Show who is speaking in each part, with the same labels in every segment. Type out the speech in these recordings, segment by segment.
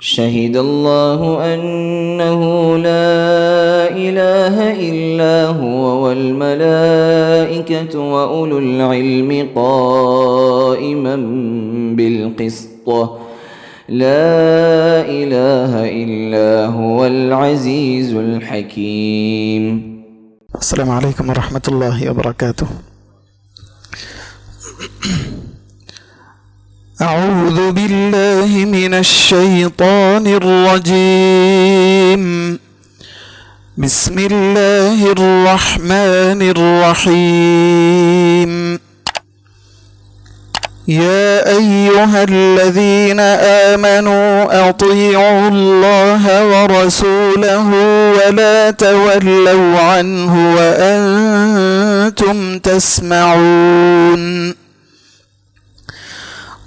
Speaker 1: شهد الله أنه لا إله إلا هو والملائكة وأولو العلم قائما بالقسط لا إله إلا هو العزيز الحكيم.
Speaker 2: السلام عليكم ورحمة الله وبركاته. أعوذ بالله من الشيطان الرجيم. بسم الله الرحمن الرحيم. يا أيها الذين آمنوا أطيعوا الله ورسوله ولا تولوا عنه وأنتم تسمعون.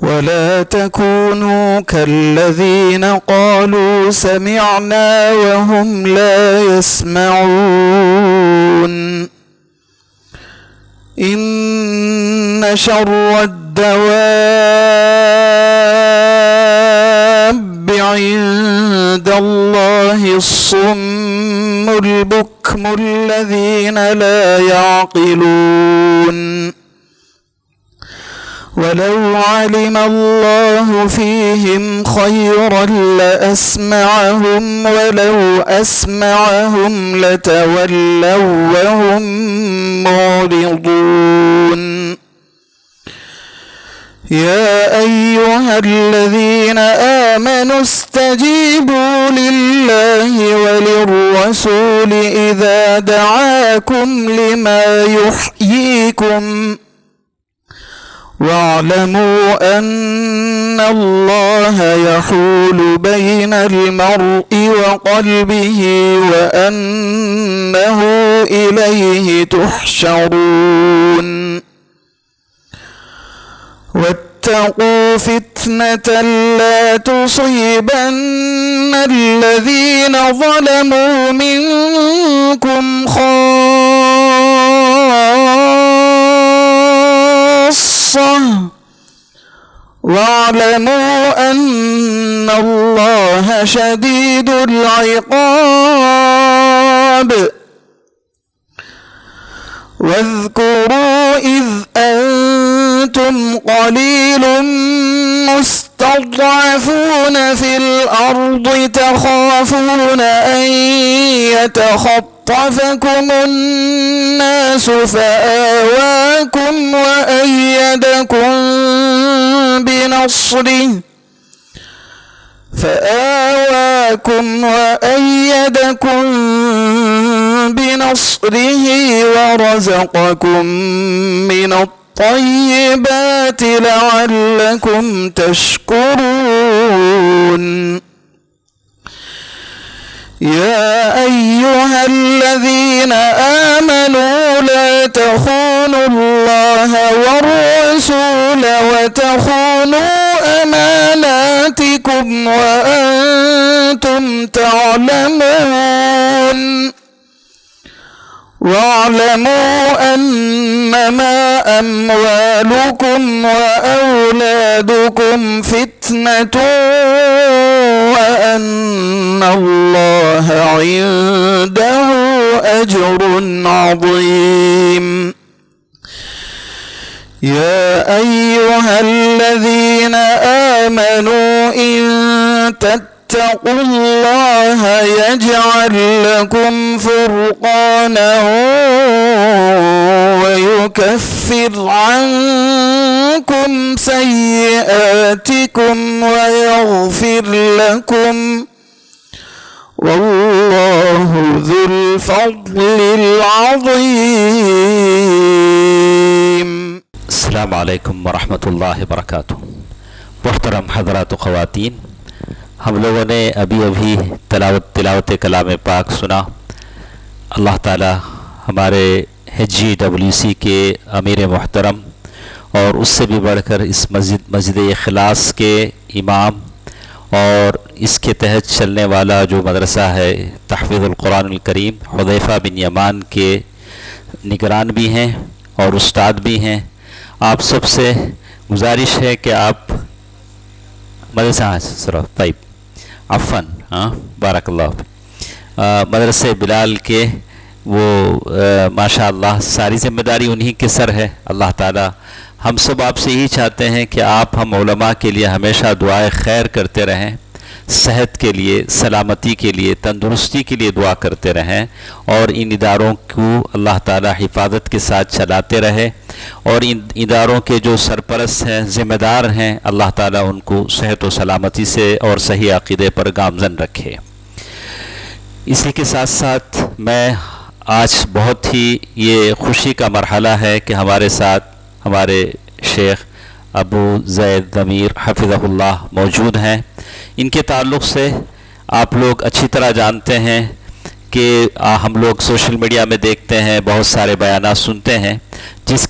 Speaker 2: ولا تكونوا كالذين قالوا سمعنا وهم لا يسمعون. إن شر الدواب عند الله الصم البكم الذين لا يعقلون. ولو علم الله فيهم خيرا لأسمعهم ولو أسمعهم لتولوا وهم معرضون. يا أيها الذين آمنوا استجيبوا لله وللرسول إذا دعاكم لما يحييكم واعلموا أن الله يحول بين المرء وقلبه وأنه إليه تحشرون. واتقوا فتنة لا تصيبن الذين ظلموا منكم واعلموا أن الله شديد العقاب. واذكروا إذ أنتم قليل مستضعفون في الأرض تخافون أن يتخطفكم الناس فآواكم وأيدكم بنصره ورزقكم من الطيبات لعلكم تشكرون. يا أيها الذين آمنوا لا تخونوا الله والرسول وتخونوا أماناتكم وأنتم تعلمون. واعلموا أنما أموالكم وأولادكم فتنة وأن الله عنده أجر عظيم. يا أيها الذين آمنوا إن تتقوا الله يجعل لكم فرقانا ويكفر عنكم سيئاتكم ويغفر لكم والله ذو الفضل العظيم.
Speaker 3: السلام علیکم ورحمۃ اللہ وبرکاتہ. محترم حضرات و خواتین، ہم لوگوں نے ابھی تلاوت کلام پاک سنا. اللہ تعالی ہمارے HGWC کے امیر محترم اور اس سے بھی بڑھ کر اس مسجد اخلاص کے امام اور اس کے تحت چلنے والا جو مدرسہ ہے تحفیظ القرآن الکریم حذیفہ بن یمان کے نگران بھی ہیں اور استاد بھی ہیں. آپ سب سے گزارش ہے کہ آپ مدرسہ طیب عفن بارک اللہ مدرسے بلال کے وہ ماشاء اللہ ساری ذمہ داری انہی کے سر ہے. اللہ تعالی ہم سب آپ سے یہی چاہتے ہیں کہ آپ ہم علماء کے لیے ہمیشہ دعائے خیر کرتے رہیں, صحت کے لیے, سلامتی کے لیے, تندرستی کے لیے دعا کرتے رہیں, اور ان اداروں کو اللہ تعالی حفاظت کے ساتھ چلاتے رہے, اور ان اداروں کے جو سرپرست ہیں, ذمہ دار ہیں, اللہ تعالی ان کو صحت و سلامتی سے اور صحیح عقیدے پر گامزن رکھے. اسی کے ساتھ ساتھ میں آج بہت ہی یہ خوشی کا مرحلہ ہے کہ ہمارے ساتھ ہمارے شیخ ابو زید ضمیر حفظہ اللہ موجود ہیں. ان کے تعلق سے آپ لوگ اچھی طرح جانتے ہیں کہ ہم لوگ سوشل میڈیا میں دیکھتے ہیں, بہت سارے بیانات سنتے ہیں, جس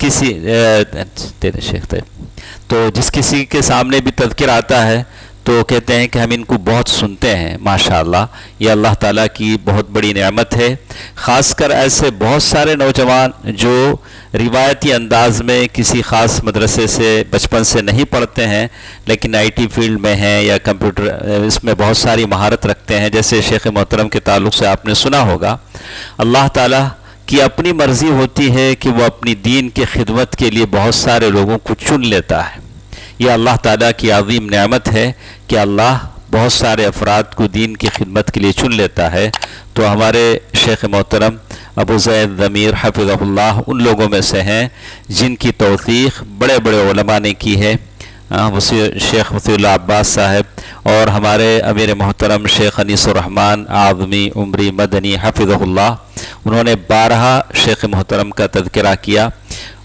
Speaker 3: کسی کے سامنے بھی تذکر آتا ہے تو کہتے ہیں کہ ہم ان کو بہت سنتے ہیں. ماشاءاللہ یہ اللہ تعالیٰ کی بہت بڑی نعمت ہے. خاص کر ایسے بہت سارے نوجوان جو روایتی انداز میں کسی خاص مدرسے سے بچپن سے نہیں پڑھتے ہیں, لیکن آئی ٹی فیلڈ میں ہیں یا کمپیوٹر اس میں بہت ساری مہارت رکھتے ہیں. جیسے شیخ محترم کے تعلق سے آپ نے سنا ہوگا, اللہ تعالیٰ کی اپنی مرضی ہوتی ہے کہ وہ اپنی دین کی خدمت کے لیے بہت سارے لوگوں کو چن لیتا ہے. یہ اللہ تعالیٰ کی عظیم نعمت ہے کہ اللہ بہت سارے افراد کو دین کی خدمت کے لیے چن لیتا ہے. تو ہمارے شیخ محترم ابو زید ضمیر حفظہ اللہ ان لوگوں میں سے ہیں جن کی توثیق بڑے بڑے علماء نے کی ہے. شیخ وسیع اللہ عباس صاحب اور ہمارے امیر محترم شیخ انیس الرحمن اعظمی عمری مدنی حفظہ اللہ, انہوں نے بارہا شیخ محترم کا تذکرہ کیا,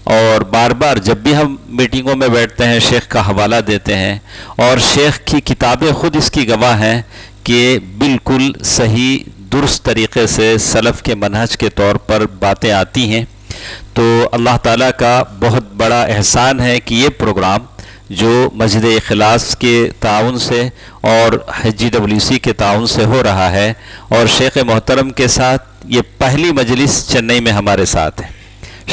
Speaker 3: اور بار بار جب بھی ہم میٹنگوں میں بیٹھتے ہیں شیخ کا حوالہ دیتے ہیں, اور شیخ کی کتابیں خود اس کی گواہ ہیں کہ بالکل صحیح درست طریقے سے سلف کے منہج کے طور پر باتیں آتی ہیں. تو اللہ تعالیٰ کا بہت بڑا احسان ہے کہ یہ پروگرام جو مسجد اخلاص کے تعاون سے اور GWC کے تعاون سے ہو رہا ہے, اور شیخ محترم کے ساتھ یہ پہلی مجلس چنئی میں ہمارے ساتھ ہے.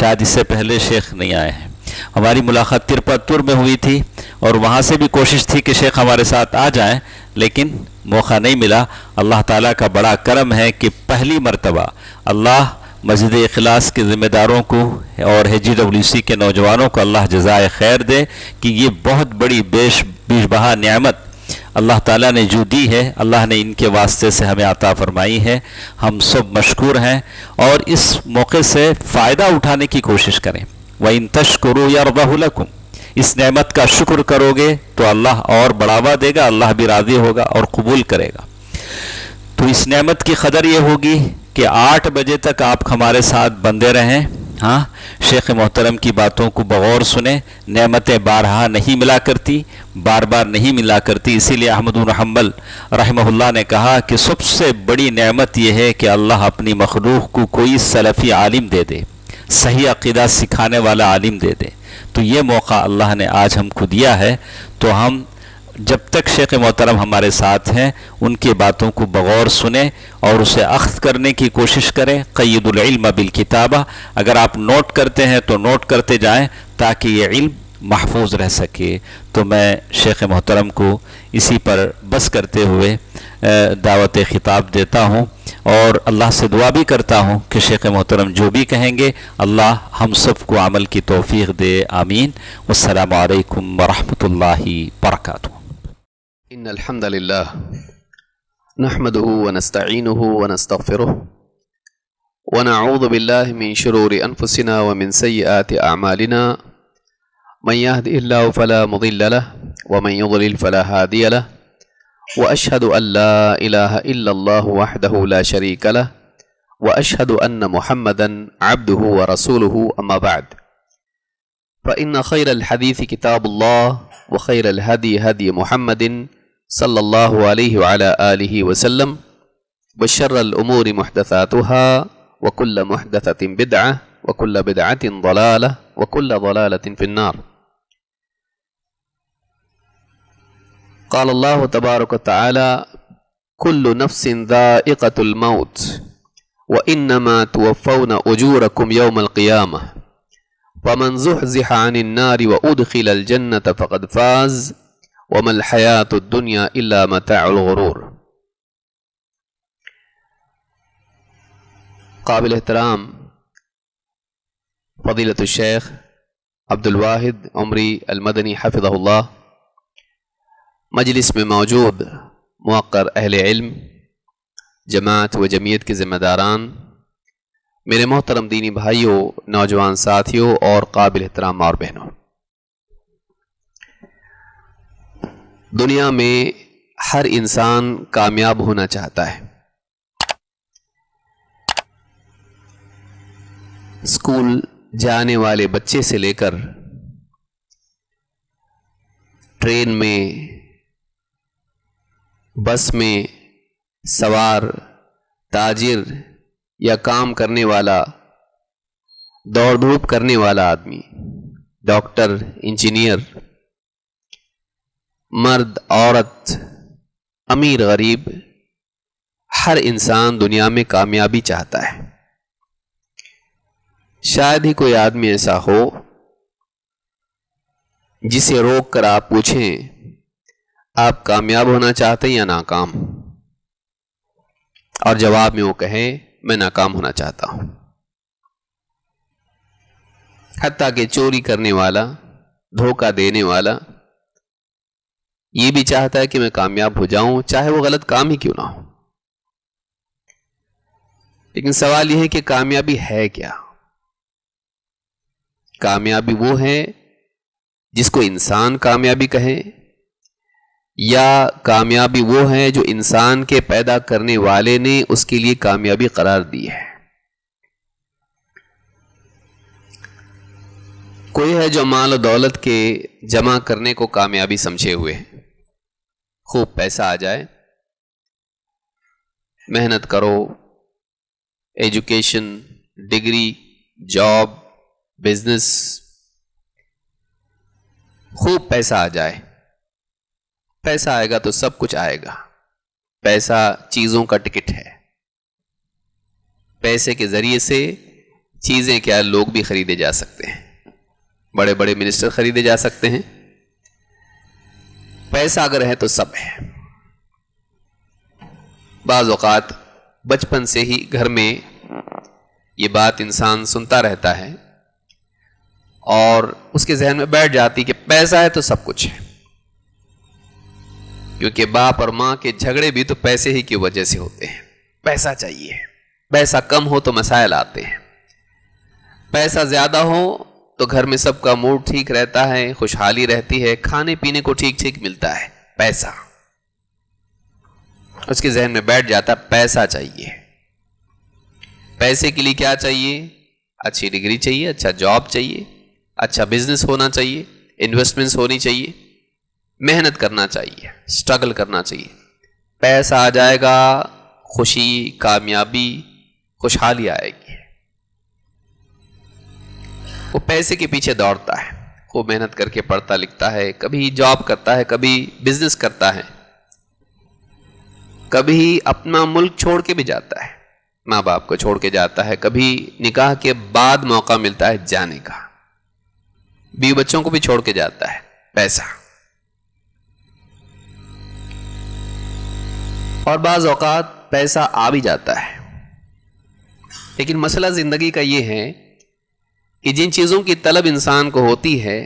Speaker 3: شاید اس سے پہلے شیخ نہیں آئے ہیں. ہماری ملاقات ترپتور میں ہوئی تھی اور وہاں سے بھی کوشش تھی کہ شیخ ہمارے ساتھ آ جائیں, لیکن موقع نہیں ملا. اللہ تعالیٰ کا بڑا کرم ہے کہ پہلی مرتبہ اللہ مسجد اخلاص کے ذمہ داروں کو اور GWC کے نوجوانوں کو اللہ جزائے خیر دے کہ یہ بہت بڑی بیش بہا نعمت اللہ تعالیٰ نے جو دی ہے, اللہ نے ان کے واسطے سے ہمیں عطا فرمائی ہے. ہم سب مشکور ہیں اور اس موقع سے فائدہ اٹھانے کی کوشش کریں. وَإِن تَشْكُرُوا يَرْضَهُ لَكُمْ, اس نعمت کا شکر کرو گے تو اللہ اور بڑھاوا دے گا, اللہ بھی راضی ہوگا اور قبول کرے گا. تو اس نعمت کی قدر یہ ہوگی کہ 8 بجے تک آپ ہمارے ساتھ بندے رہیں. ہاں, شیخ محترم کی باتوں کو بغور سنیں. نعمتیں بارہا نہیں ملا کرتی, بار بار نہیں ملا کرتی. اسی لیے احمد بن حنبل رحمہ اللہ نے کہا کہ سب سے بڑی نعمت یہ ہے کہ اللہ اپنی مخلوق کو کوئی سلفی عالم دے دے, صحیح عقیدہ سکھانے والا عالم دے دے. تو یہ موقع اللہ نے آج ہم کو دیا ہے. تو ہم جب تک شیخ محترم ہمارے ساتھ ہیں ان کی باتوں کو بغور سنیں اور اسے اخذ کرنے کی کوشش کریں. قید العلم بالکتابہ, اگر آپ نوٹ کرتے ہیں تو نوٹ کرتے جائیں تاکہ یہ علم محفوظ رہ سکے. تو میں شیخ محترم کو اسی پر بس کرتے ہوئے دعوت خطاب دیتا ہوں, اور اللہ سے دعا بھی کرتا ہوں کہ شیخ محترم جو بھی کہیں گے اللہ ہم سب کو عمل کی توفیق دے. آمین. والسلام علیکم ورحمۃ اللہ وبرکاتہ.
Speaker 4: إن الحمد لله نحمده ونستعينه ونستغفره ونعوذ بالله من شرور أنفسنا ومن سيئات أعمالنا. من يهده الله فلا مضل له ومن يضلل فلا هادي له. وأشهد أن لا إله إلا الله وحده لا شريك له وأشهد أن محمدا عبده ورسوله. أما بعد, فإن خير الحديث كتاب الله وخير الهدي هدي محمد صلى الله عليه وعلى آله وسلم, وشر الأمور محدثاتها وكل محدثة بدعة وكل بدعة ضلالة وكل ضلالة في النار. قال الله تبارك وتعالى كل نفس ذائقة الموت وإنما توفون أجوركم يوم القيامة فمن زحزح عن النار وأدخل الجنة فقد فاز وما الحياة الدنيا إلا متاع الغرور. قابل احترام فضیلت الشیخ عبد الواحد عمری المدنی حفظہ اللہ، مجلس میں موجود موقر اہل علم، جماعت و جمعیت کے ذمہ داران، میرے محترم دینی بھائیوں، نوجوان ساتھیوں اور قابل احترام ماں اور بہنوں، دنیا میں ہر انسان کامیاب ہونا چاہتا ہے۔ اسکول جانے والے بچے سے لے کر ٹرین میں، بس میں سوار، تاجر یا کام کرنے والا، دوڑ دھوپ کرنے والا آدمی، ڈاکٹر، انجینئر، مرد، عورت، امیر، غریب، ہر انسان دنیا میں کامیابی چاہتا ہے۔ شاید ہی کوئی آدمی ایسا ہو جسے روک کر آپ پوچھیں آپ کامیاب ہونا چاہتے ہیں یا ناکام، اور جواب میں وہ کہے میں ناکام ہونا چاہتا ہوں۔ حتیٰ کہ چوری کرنے والا، دھوکہ دینے والا یہ بھی چاہتا ہے کہ میں کامیاب ہو جاؤں، چاہے وہ غلط کام ہی کیوں نہ ہو۔ لیکن سوال یہ ہے کہ کامیابی ہے کیا؟ کامیابی وہ ہے جس کو انسان کامیابی کہے، یا کامیابی وہ ہے جو انسان کے پیدا کرنے والے نے اس کے لیے کامیابی قرار دی ہے؟ کوئی ہے جو مال و دولت کے جمع کرنے کو کامیابی سمجھے ہوئے، خوب پیسہ آ جائے، محنت کرو، ایجوکیشن، ڈگری، جاب، بزنس، خوب پیسہ آ جائے، پیسہ آئے گا تو سب کچھ آئے گا۔ پیسہ چیزوں کا ٹکٹ ہے، پیسے کے ذریعے سے چیزیں کیا لوگ بھی خریدے جا سکتے ہیں، بڑے بڑے منسٹر خریدے جا سکتے ہیں۔ پیسہ اگر ہے تو سب ہے۔ بعض اوقات بچپن سے ہی گھر میں یہ بات انسان سنتا رہتا ہے اور اس کے ذہن میں بیٹھ جاتی کہ پیسہ ہے تو سب کچھ ہے، کیونکہ باپ اور ماں کے جھگڑے بھی تو پیسے ہی کی وجہ سے ہوتے ہیں۔ پیسہ چاہیے، پیسہ کم ہو تو مسائل آتے ہیں، پیسہ زیادہ ہو تو گھر میں سب کا موڈ ٹھیک رہتا ہے، خوشحالی رہتی ہے، کھانے پینے کو ٹھیک ٹھیک ملتا ہے۔ پیسہ اس کے ذہن میں بیٹھ جاتا، پیسہ چاہیے۔ پیسے کے لیے کیا چاہیے؟ اچھی ڈگری چاہیے، اچھا جاب چاہیے، اچھا بزنس ہونا چاہیے، انویسٹمنٹس ہونی چاہیے، محنت کرنا چاہیے، اسٹرگل کرنا چاہیے۔ پیسہ آ جائے گا، خوشی، کامیابی، خوشحالی آئے گی۔ وہ پیسے کے پیچھے دوڑتا ہے، وہ محنت کر کے پڑھتا لکھتا ہے، کبھی جاب کرتا ہے، کبھی بزنس کرتا ہے، کبھی اپنا ملک چھوڑ کے بھی جاتا ہے، ماں باپ کو چھوڑ کے جاتا ہے، کبھی نکاح کے بعد موقع ملتا ہے جانے کا، بیوی بچوں کو بھی چھوڑ کے جاتا ہے۔ پیسہ۔ اور بعض اوقات پیسہ آ بھی جاتا ہے، لیکن مسئلہ زندگی کا یہ ہے کہ جن چیزوں کی طلب انسان کو ہوتی ہے،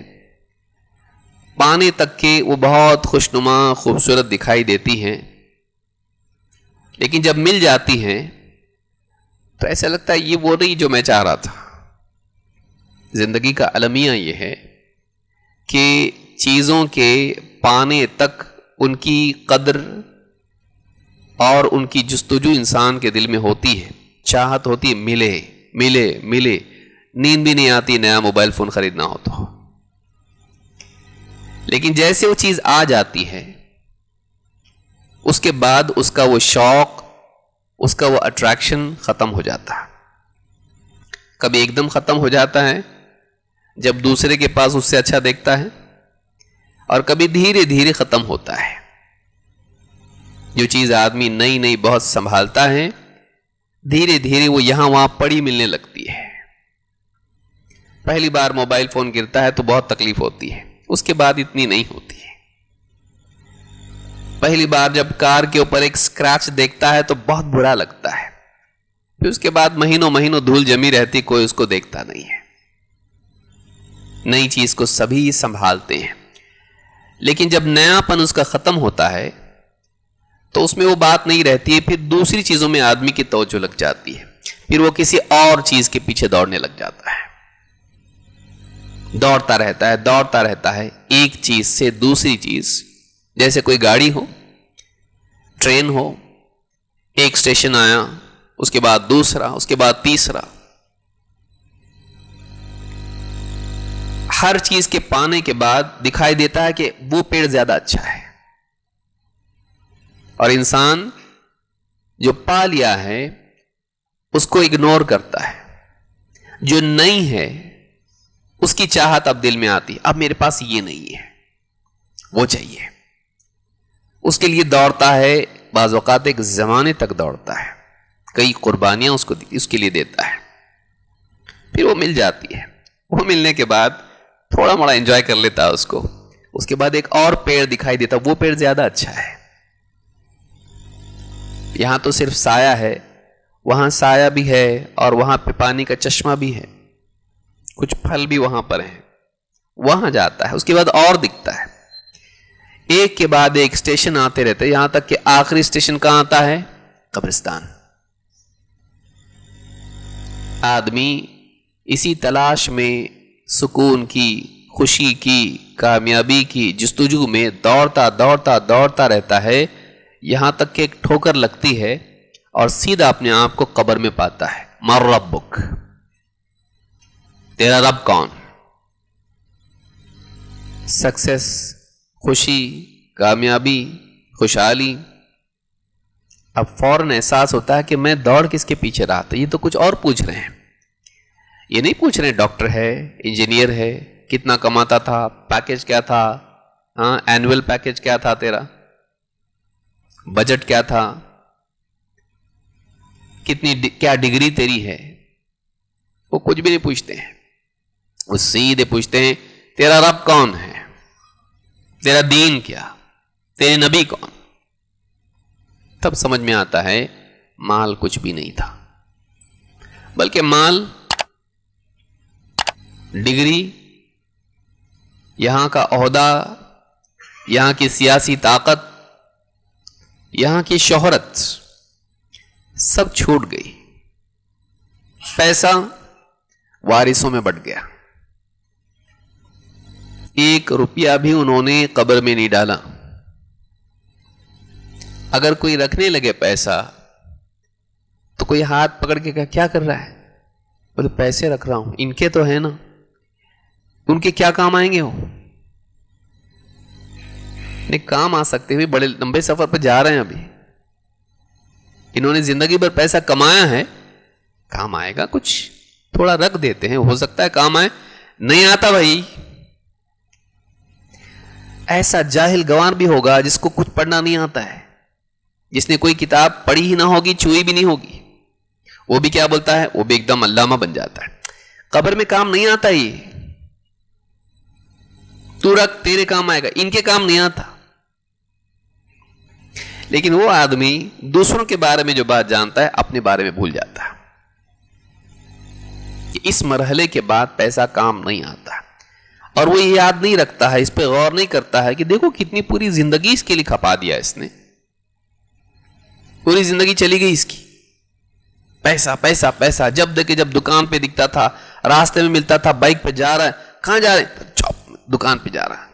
Speaker 4: پانے تک کے وہ بہت خوشنما، خوبصورت دکھائی دیتی ہیں، لیکن جب مل جاتی ہیں تو ایسا لگتا ہے یہ وہ نہیں جو میں چاہ رہا تھا۔ زندگی کا المیہ یہ ہے کہ چیزوں کے پانے تک ان کی قدر اور ان کی جستجو انسان کے دل میں ہوتی ہے، چاہت ہوتی ہے ملے ملے ملے، نیند بھی نہیں آتی نیا موبائل فون خریدنا ہو تو۔ لیکن جیسے وہ چیز آ جاتی ہے، اس کے بعد اس کا وہ شوق، اس کا وہ اٹریکشن ختم ہو جاتا ہے۔ کبھی ایک دم ختم ہو جاتا ہے جب دوسرے کے پاس اس سے اچھا دیکھتا ہے، اور کبھی دھیرے دھیرے ختم ہوتا ہے۔ جو چیز آدمی نئی نئی بہت سنبھالتا ہے، دھیرے دھیرے وہ یہاں وہاں پڑی ملنے لگتی ہے۔ پہلی بار موبائل فون گرتا ہے تو بہت تکلیف ہوتی ہے، اس کے بعد اتنی نہیں ہوتی ہے۔ پہلی بار جب کار کے اوپر ایک سکریچ دیکھتا ہے تو بہت برا لگتا ہے، پھر اس کے بعد مہینوں مہینوں دھول جمی رہتی، کوئی اس کو دیکھتا نہیں ہے. نئی چیز کو سبھی سنبھالتے ہیں، لیکن جب نیا پن اس کا ختم ہوتا ہے تو اس میں وہ بات نہیں رہتی ہے. پھر دوسری چیزوں میں آدمی کی توجہ لگ جاتی ہے، پھر وہ کسی اور چیز کے پیچھے دوڑنے لگ جاتا ہے، دوڑتا رہتا ہے ایک چیز سے دوسری چیز. جیسے کوئی گاڑی ہو، ٹرین ہو، ایک اسٹیشن آیا، اس کے بعد دوسرا، اس کے بعد تیسرا. ہر چیز کے پانے کے بعد دکھائی دیتا ہے کہ وہ پیڑ زیادہ اچھا ہے، اور انسان جو پا لیا ہے اس کو اگنور کرتا ہے. جو نہیں ہے اس کی چاہت اب دل میں آتی، اب میرے پاس یہ نہیں ہے، وہ چاہیے. اس کے لیے دوڑتا ہے، بعض اوقات ایک زمانے تک دوڑتا ہے، کئی قربانیاں اس کے لیے دیتا ہے. پھر وہ مل جاتی ہے. وہ ملنے کے بعد تھوڑا موڑا انجوائے کر لیتا ہے اس کو. اس کے بعد ایک اور پیڑ دکھائی دیتا، وہ پیڑ زیادہ اچھا ہے. یہاں تو صرف سایہ ہے، وہاں سایہ بھی ہے اور وہاں پہ پانی کا چشمہ بھی ہے، کچھ پھل بھی وہاں پر ہیں. وہاں جاتا ہے، اس کے بعد اور دکھتا ہے. ایک کے بعد ایک اسٹیشن آتے رہتے، یہاں تک کہ آخری اسٹیشن کہاں آتا ہے؟ قبرستان. آدمی اسی تلاش میں سکون کی، خوشی کی، کامیابی کی جستجو میں دوڑتا رہتا ہے، یہاں تک کہ ایک ٹھوکر لگتی ہے اور سیدھا اپنے آپ کو قبر میں پاتا ہے. مر ربک، تیرا رب کون؟ سکسیس، خوشی، کامیابی، خوشحالی. اب فوراً احساس ہوتا ہے کہ میں دوڑ کس کے پیچھے رہا تھا. یہ تو کچھ اور پوچھ رہے ہیں، یہ نہیں پوچھ رہے ڈاکٹر ہے، انجینئر ہے، کتنا کماتا تھا، پیکج کیا تھا، ہاں اینول پیکج کیا تھا تیرا، بجٹ کیا تھا، کیا ڈگری تیری ہے. وہ کچھ بھی نہیں پوچھتے ہیں. وہ سیدھے پوچھتے ہیں تیرا رب کون ہے، تیرا دین کیا، تیرے نبی کون. تب سمجھ میں آتا ہے مال کچھ بھی نہیں تھا، بلکہ مال، ڈگری، یہاں کا عہدہ، یہاں کی سیاسی طاقت، یہاں کی شہرت سب چھوٹ گئی. پیسہ وارثوں میں بٹ گیا. 1 روپیہ بھی انہوں نے قبر میں نہیں ڈالا. اگر کوئی رکھنے لگے پیسہ تو کوئی ہاتھ پکڑ کے کہا کیا کر رہا ہے؟ بولے پیسے رکھ رہا ہوں. ان کے تو ہے نا، ان کے کیا کام آئیں گے؟ وہ کام آ سکتے ہوئے بڑے لمبے سفر پہ جا رہے ہیں. ابھی انہوں نے زندگی بھر پیسہ کمایا ہے، کام آئے گا. کچھ تھوڑا رکھ دیتے ہیں، ہو سکتا ہے کام آئے. نہیں آتا بھائی. ایسا جاہل گوار بھی ہوگا جس کو کچھ پڑھنا نہیں آتا ہے، جس نے کوئی کتاب پڑھی ہی نہ ہوگی، چھوئی بھی نہیں ہوگی. وہ بھی کیا بولتا ہے؟ وہ بھی ایک دم علامہ بن جاتا ہے. قبر میں کام نہیں آتا. یہ تو رکھ، تیرے کام آئے گا. ان کے کام نہیں آتا. لیکن وہ آدمی دوسروں کے بارے میں جو بات جانتا ہے اپنے بارے میں بھول جاتا ہے. کہ اس مرحلے کے بعد پیسہ کام نہیں آتا، اور وہ یہ یاد نہیں رکھتا ہے، اس پہ غور نہیں کرتا ہے کہ دیکھو کتنی پوری زندگی اس کے لیے کھپا دیا اس نے. پوری زندگی چلی گئی اس کی. پیسہ پیسہ پیسہ. جب دیکھے جب دکان پہ دکھتا تھا، راستے میں ملتا تھا، بائک پہ جا رہا ہے. کہاں جا رہے ہیں؟ دکان پہ جا رہا ہے،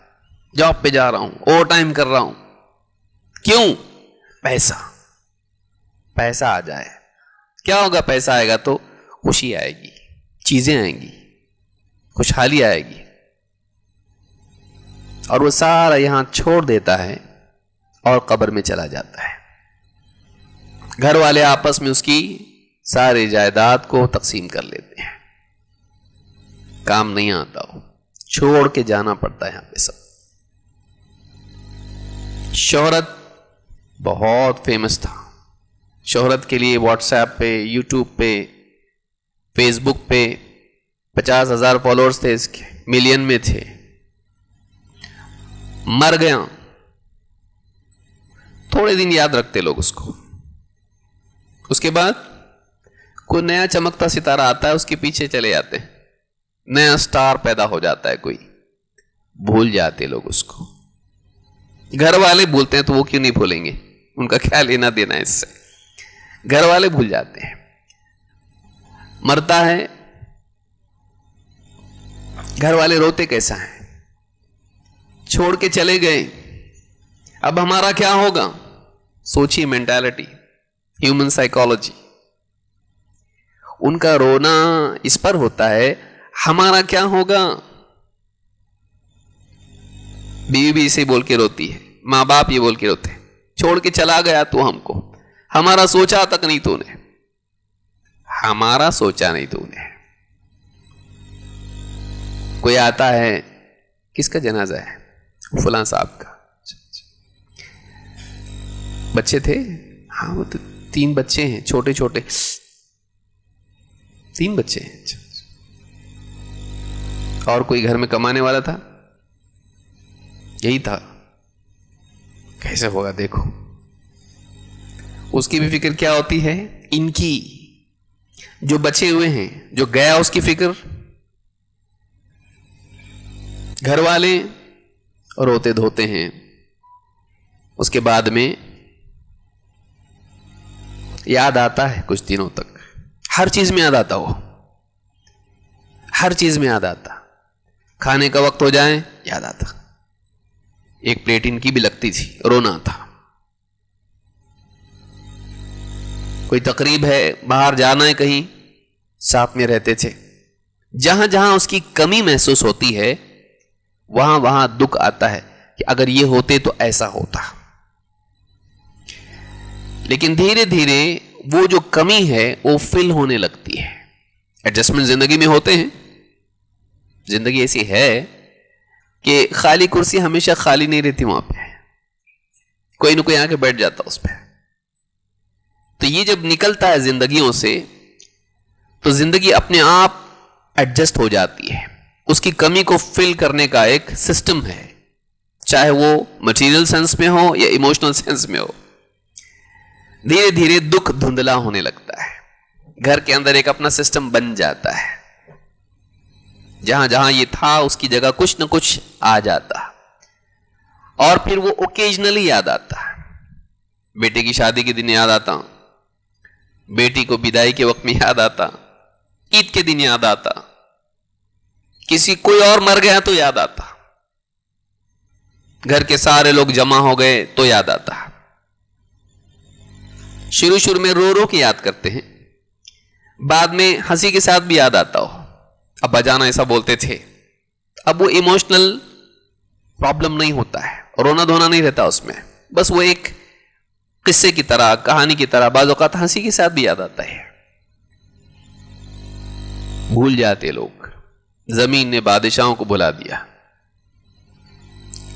Speaker 4: جاب پہ جا رہا ہوں، اوور ٹائم کر رہا ہوں. کیوں؟ پیسہ. پیسہ آ جائے کیا ہوگا؟ پیسہ آئے گا تو خوشی آئے گی، چیزیں آئیں گی، خوشحالی آئے گی. اور وہ سارا یہاں چھوڑ دیتا ہے اور قبر میں چلا جاتا ہے. گھر والے آپس میں اس کی ساری جائیداد کو تقسیم کر لیتے ہیں. کام نہیں آتا، وہ چھوڑ کے جانا پڑتا ہے یہاں پہ سب. شہرت بہت فیمس تھا. شہرت کے لیے واٹس ایپ پہ، یوٹیوب پہ، فیس بک پہ 50,000 فالوورز تھے اس کے، ملین میں تھے. مر گیا. تھوڑے دن یاد رکھتے لوگ اس کو، اس کے بعد کوئی نیا چمکتا ستارہ آتا ہے، اس کے پیچھے چلے جاتے ہیں، نیا سٹار پیدا ہو جاتا ہے کوئی، بھول جاتے لوگ اس کو. گھر والے بھولتے ہیں تو وہ کیوں نہیں بھولیں گے؟ ان کا کیا لینا دینا ہے اس سے؟ گھر والے بھول جاتے ہیں. مرتا ہے، گھر والے روتے کیسا ہیں، چھوڑ کے چلے گئے، اب ہمارا کیا ہوگا؟ سوچیے، مینٹالٹی، ہیومن سائیکالوجی. ان کا رونا اس پر ہوتا ہے ہمارا کیا ہوگا. بیوی بھی اسے بول کے روتی ہے، ماں باپ یہ بول کے روتے ہیں، چھوڑ کے چلا گیا تو ہم کو، ہمارا سوچا تک نہیں تو نے، ہمارا سوچا نہیں تو نے. کوئی آتا ہے، کس کا جنازہ ہے؟ فلاں صاحب کا. بچے تھے؟ ہاں، وہ تو 3 بچے ہیں، چھوٹے چھوٹے 3 بچے ہیں. اور کوئی گھر میں کمانے والا تھا؟ یہی تھا. کیسے ہوگا دیکھو. اس کی بھی فکر کیا ہوتی ہے؟ ان کی جو بچے ہوئے ہیں، جو گیا اس کی فکر. گھر والے روتے دھوتے ہیں، اس کے بعد میں یاد آتا ہے کچھ دنوں تک. ہر چیز میں یاد آتا، ہو ہر چیز میں یاد آتا. کھانے کا وقت ہو جائے یاد آتا. ایک پلیٹ ان کی بھی لگتی تھی، رونا تھا. کوئی تقریب ہے، باہر جانا ہے کہیں، ساتھ میں رہتے تھے. جہاں جہاں اس کی کمی محسوس ہوتی ہے وہاں وہاں دکھ آتا ہے کہ اگر یہ ہوتے تو ایسا ہوتا. لیکن دھیرے دھیرے وہ جو کمی ہے وہ فل ہونے لگتی ہے. ایڈجسٹمنٹ زندگی میں ہوتے ہیں. زندگی ایسی ہے کہ خالی کرسی ہمیشہ خالی نہیں رہتی، وہاں پہ کوئی نہ کوئی آ کے بیٹھ جاتا اس پہ. تو یہ جب نکلتا ہے زندگیوں سے تو زندگی اپنے آپ ایڈجسٹ ہو جاتی ہے. اس کی کمی کو فل کرنے کا ایک سسٹم ہے، چاہے وہ مٹیریل سینس میں ہو یا ایموشنل سینس میں ہو. دھیرے دھیرے دکھ دھندلا ہونے لگتا ہے. گھر کے اندر ایک اپنا سسٹم بن جاتا ہے. جہاں جہاں یہ تھا اس کی جگہ کچھ نہ کچھ آ جاتا، اور پھر وہ اوکیجنلی یاد آتا. بیٹے کی شادی کے دن یاد آتا، بیٹی کو بدائی کے وقت میں یاد آتا، عید کے دن یاد آتا، کسی کوئی اور مر گیا تو یاد آتا، گھر کے سارے لوگ جمع ہو گئے تو یاد آتا. شروع میں رو رو کے یاد کرتے ہیں، بعد میں ہنسی کے ساتھ بھی یاد آتا ہو. ابا جان ایسا بولتے تھے. اب وہ ایموشنل پرابلم نہیں ہوتا ہے، رونا دھونا نہیں رہتا اس میں. بس وہ ایک قصے کی طرح، کہانی کی طرح، بعض اوقات ہنسی کے ساتھ بھی یاد آتا ہے. بھول جاتے لوگ. زمین نے بادشاہوں کو بلا دیا،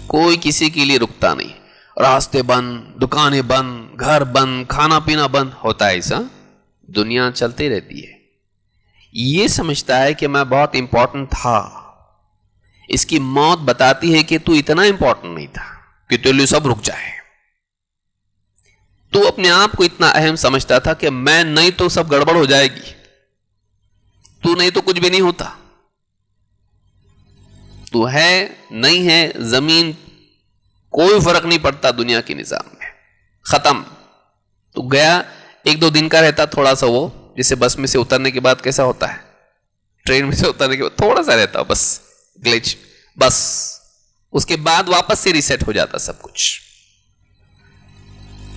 Speaker 4: کوئی کسی کے لیے رکتا نہیں. راستے بند، دکانیں بند، گھر بند، کھانا پینا بند ہوتا ہے. ایسا دنیا چلتی رہتی ہے. یہ سمجھتا ہے کہ میں بہت امپورٹنٹ تھا. اس کی موت بتاتی ہے کہ تو اتنا امپورٹنٹ نہیں تھا کہ تیرے لیے سب رک جائے. تو اپنے آپ کو اتنا اہم سمجھتا تھا کہ میں نہیں تو سب گڑبڑ ہو جائے گی، تو نہیں تو کچھ بھی نہیں ہوتا. تو ہے نہیں ہے، زمین کوئی فرق نہیں پڑتا دنیا کے نظام میں. ختم. تو گیا، 1-2 دن کا رہتا تھوڑا سا، وہ جیسے بس میں سے اترنے کے بعد کیسا ہوتا ہے، ٹرین میں سے اترنے کے بعد تھوڑا سا رہتا بس گلیچ، بس اس کے بعد واپس سے ریسیٹ ہو جاتا سب کچھ.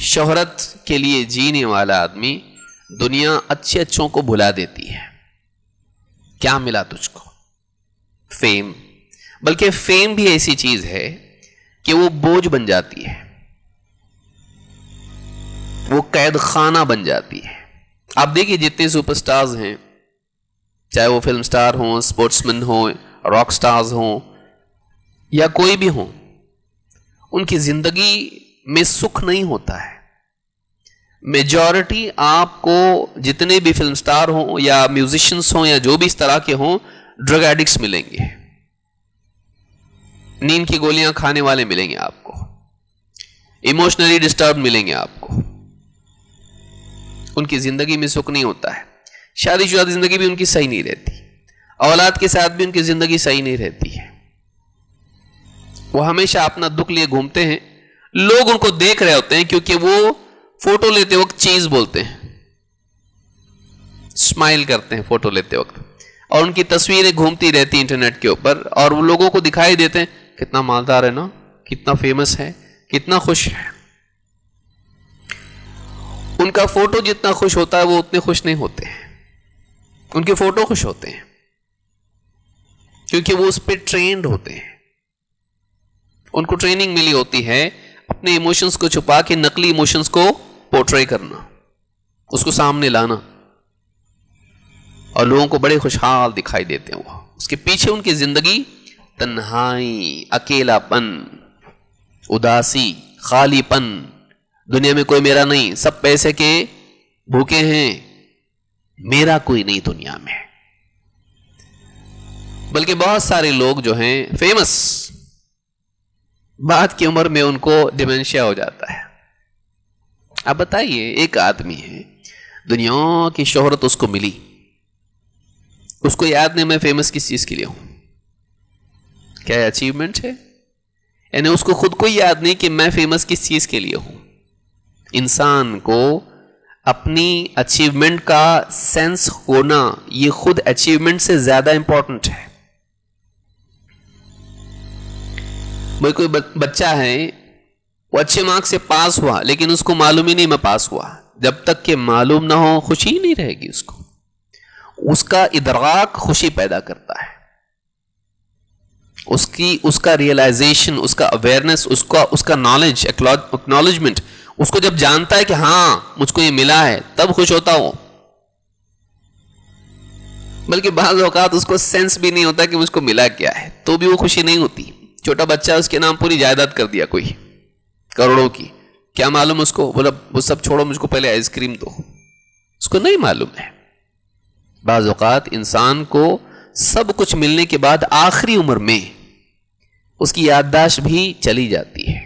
Speaker 4: شہرت کے لیے جینے والا آدمی دنیا اچھے اچھوں کو بھلا دیتی ہے. کیا ملا تجھ کو؟ فیم. بلکہ فیم بھی ایسی چیز ہے کہ وہ بوجھ بن جاتی ہے، وہ قید خانہ بن جاتی ہے. آپ دیکھیے جتنے سپر سٹارز ہیں، چاہے وہ فلم سٹار ہوں، سپورٹس مین ہوں، راک سٹارز ہوں یا کوئی بھی ہوں، ان کی زندگی میں سکھ نہیں ہوتا ہے. میجورٹی آپ کو جتنے بھی فلم سٹار ہوں یا میوزیشنز ہوں یا جو بھی اس طرح کے ہوں، ڈرگ ایڈکٹس ملیں گے، نیند کی گولیاں کھانے والے ملیں گے آپ کو، ایموشنلی ڈسٹرب ملیں گے آپ کو. ان کی زندگی میں سکھ نہیں ہوتا ہے. شادی شدہ زندگی بھی ان کی صحیح نہیں رہتی، اولاد کے ساتھ بھی ان کی زندگی صحیح نہیں رہتی ہے. وہ ہمیشہ اپنا دکھ لیے گھومتے ہیں، لوگ ان کو دیکھ رہے ہوتے ہیں کیونکہ وہ فوٹو لیتے وقت چیز بولتے ہیں، اسمائل کرتے ہیں فوٹو لیتے وقت، اور ان کی تصویریں گھومتی رہتی ہیں انٹرنیٹ کے اوپر، اور وہ لوگوں کو دکھائی دیتے ہیں کتنا مالدار ہے نا، کتنا فیمس ہے، کتنا خوش ہے. ان کا فوٹو جتنا خوش ہوتا ہے وہ اتنے خوش نہیں ہوتے ہیں، ان کے فوٹو خوش ہوتے ہیں کیونکہ وہ اس پہ ٹرینڈ ہوتے ہیں. ان کو ٹریننگ ملی ہوتی ہے اپنے ایموشنز کو چھپا کے نقلی ایموشنز کو پورٹرے کرنا، اس کو سامنے لانا، اور لوگوں کو بڑے خوشحال دکھائی دیتے ہیں. وہ اس کے پیچھے ان کی زندگی تنہائی، اکیلا پن، اداسی، خالی پن، دنیا میں کوئی میرا نہیں، سب پیسے کے بھوکے ہیں، میرا کوئی نہیں دنیا میں. بلکہ بہت سارے لوگ جو ہیں فیمس، بعد کی عمر میں ان کو ڈیمنشیا ہو جاتا ہے. اب بتائیے، ایک آدمی ہے دنیا کی شہرت اس کو ملی، اس کو یاد نہیں میں فیمس کس چیز کے لیے ہوں، کیا اچیومنٹ ہے؟ یعنی اس کو خود کو یاد نہیں کہ میں فیمس کس چیز کے لیے ہوں. انسان کو اپنی اچیومنٹ کا سینس ہونا یہ خود اچیومنٹ سے زیادہ امپورٹنٹ ہے. بھائی کوئی بچہ ہے وہ اچھے مارک سے پاس ہوا لیکن اس کو معلوم ہی نہیں میں پاس ہوا، جب تک کہ معلوم نہ ہو خوشی نہیں رہے گی اس کو. اس کا ادراک خوشی پیدا کرتا ہے، اس کا ریئلائزیشن، اس کا اویئرنس، اس کا نالج، ایکنالجمنٹ، اس کو جب جانتا ہے کہ ہاں مجھ کو یہ ملا ہے تب خوش ہوتا ہو. بلکہ بعض اوقات اس کو سینس بھی نہیں ہوتا کہ مجھ کو ملا کیا ہے تو بھی وہ خوشی نہیں ہوتی. چھوٹا بچہ اس کے نام پوری جائیداد کر دیا کوئی کروڑوں کی، کیا معلوم اس کو، بولا وہ سب چھوڑو مجھ کو پہلے آئس کریم دو، اس کو نہیں معلوم ہے. بعض اوقات انسان کو سب کچھ ملنے کے بعد آخری عمر میں اس کی یادداشت بھی چلی جاتی ہے.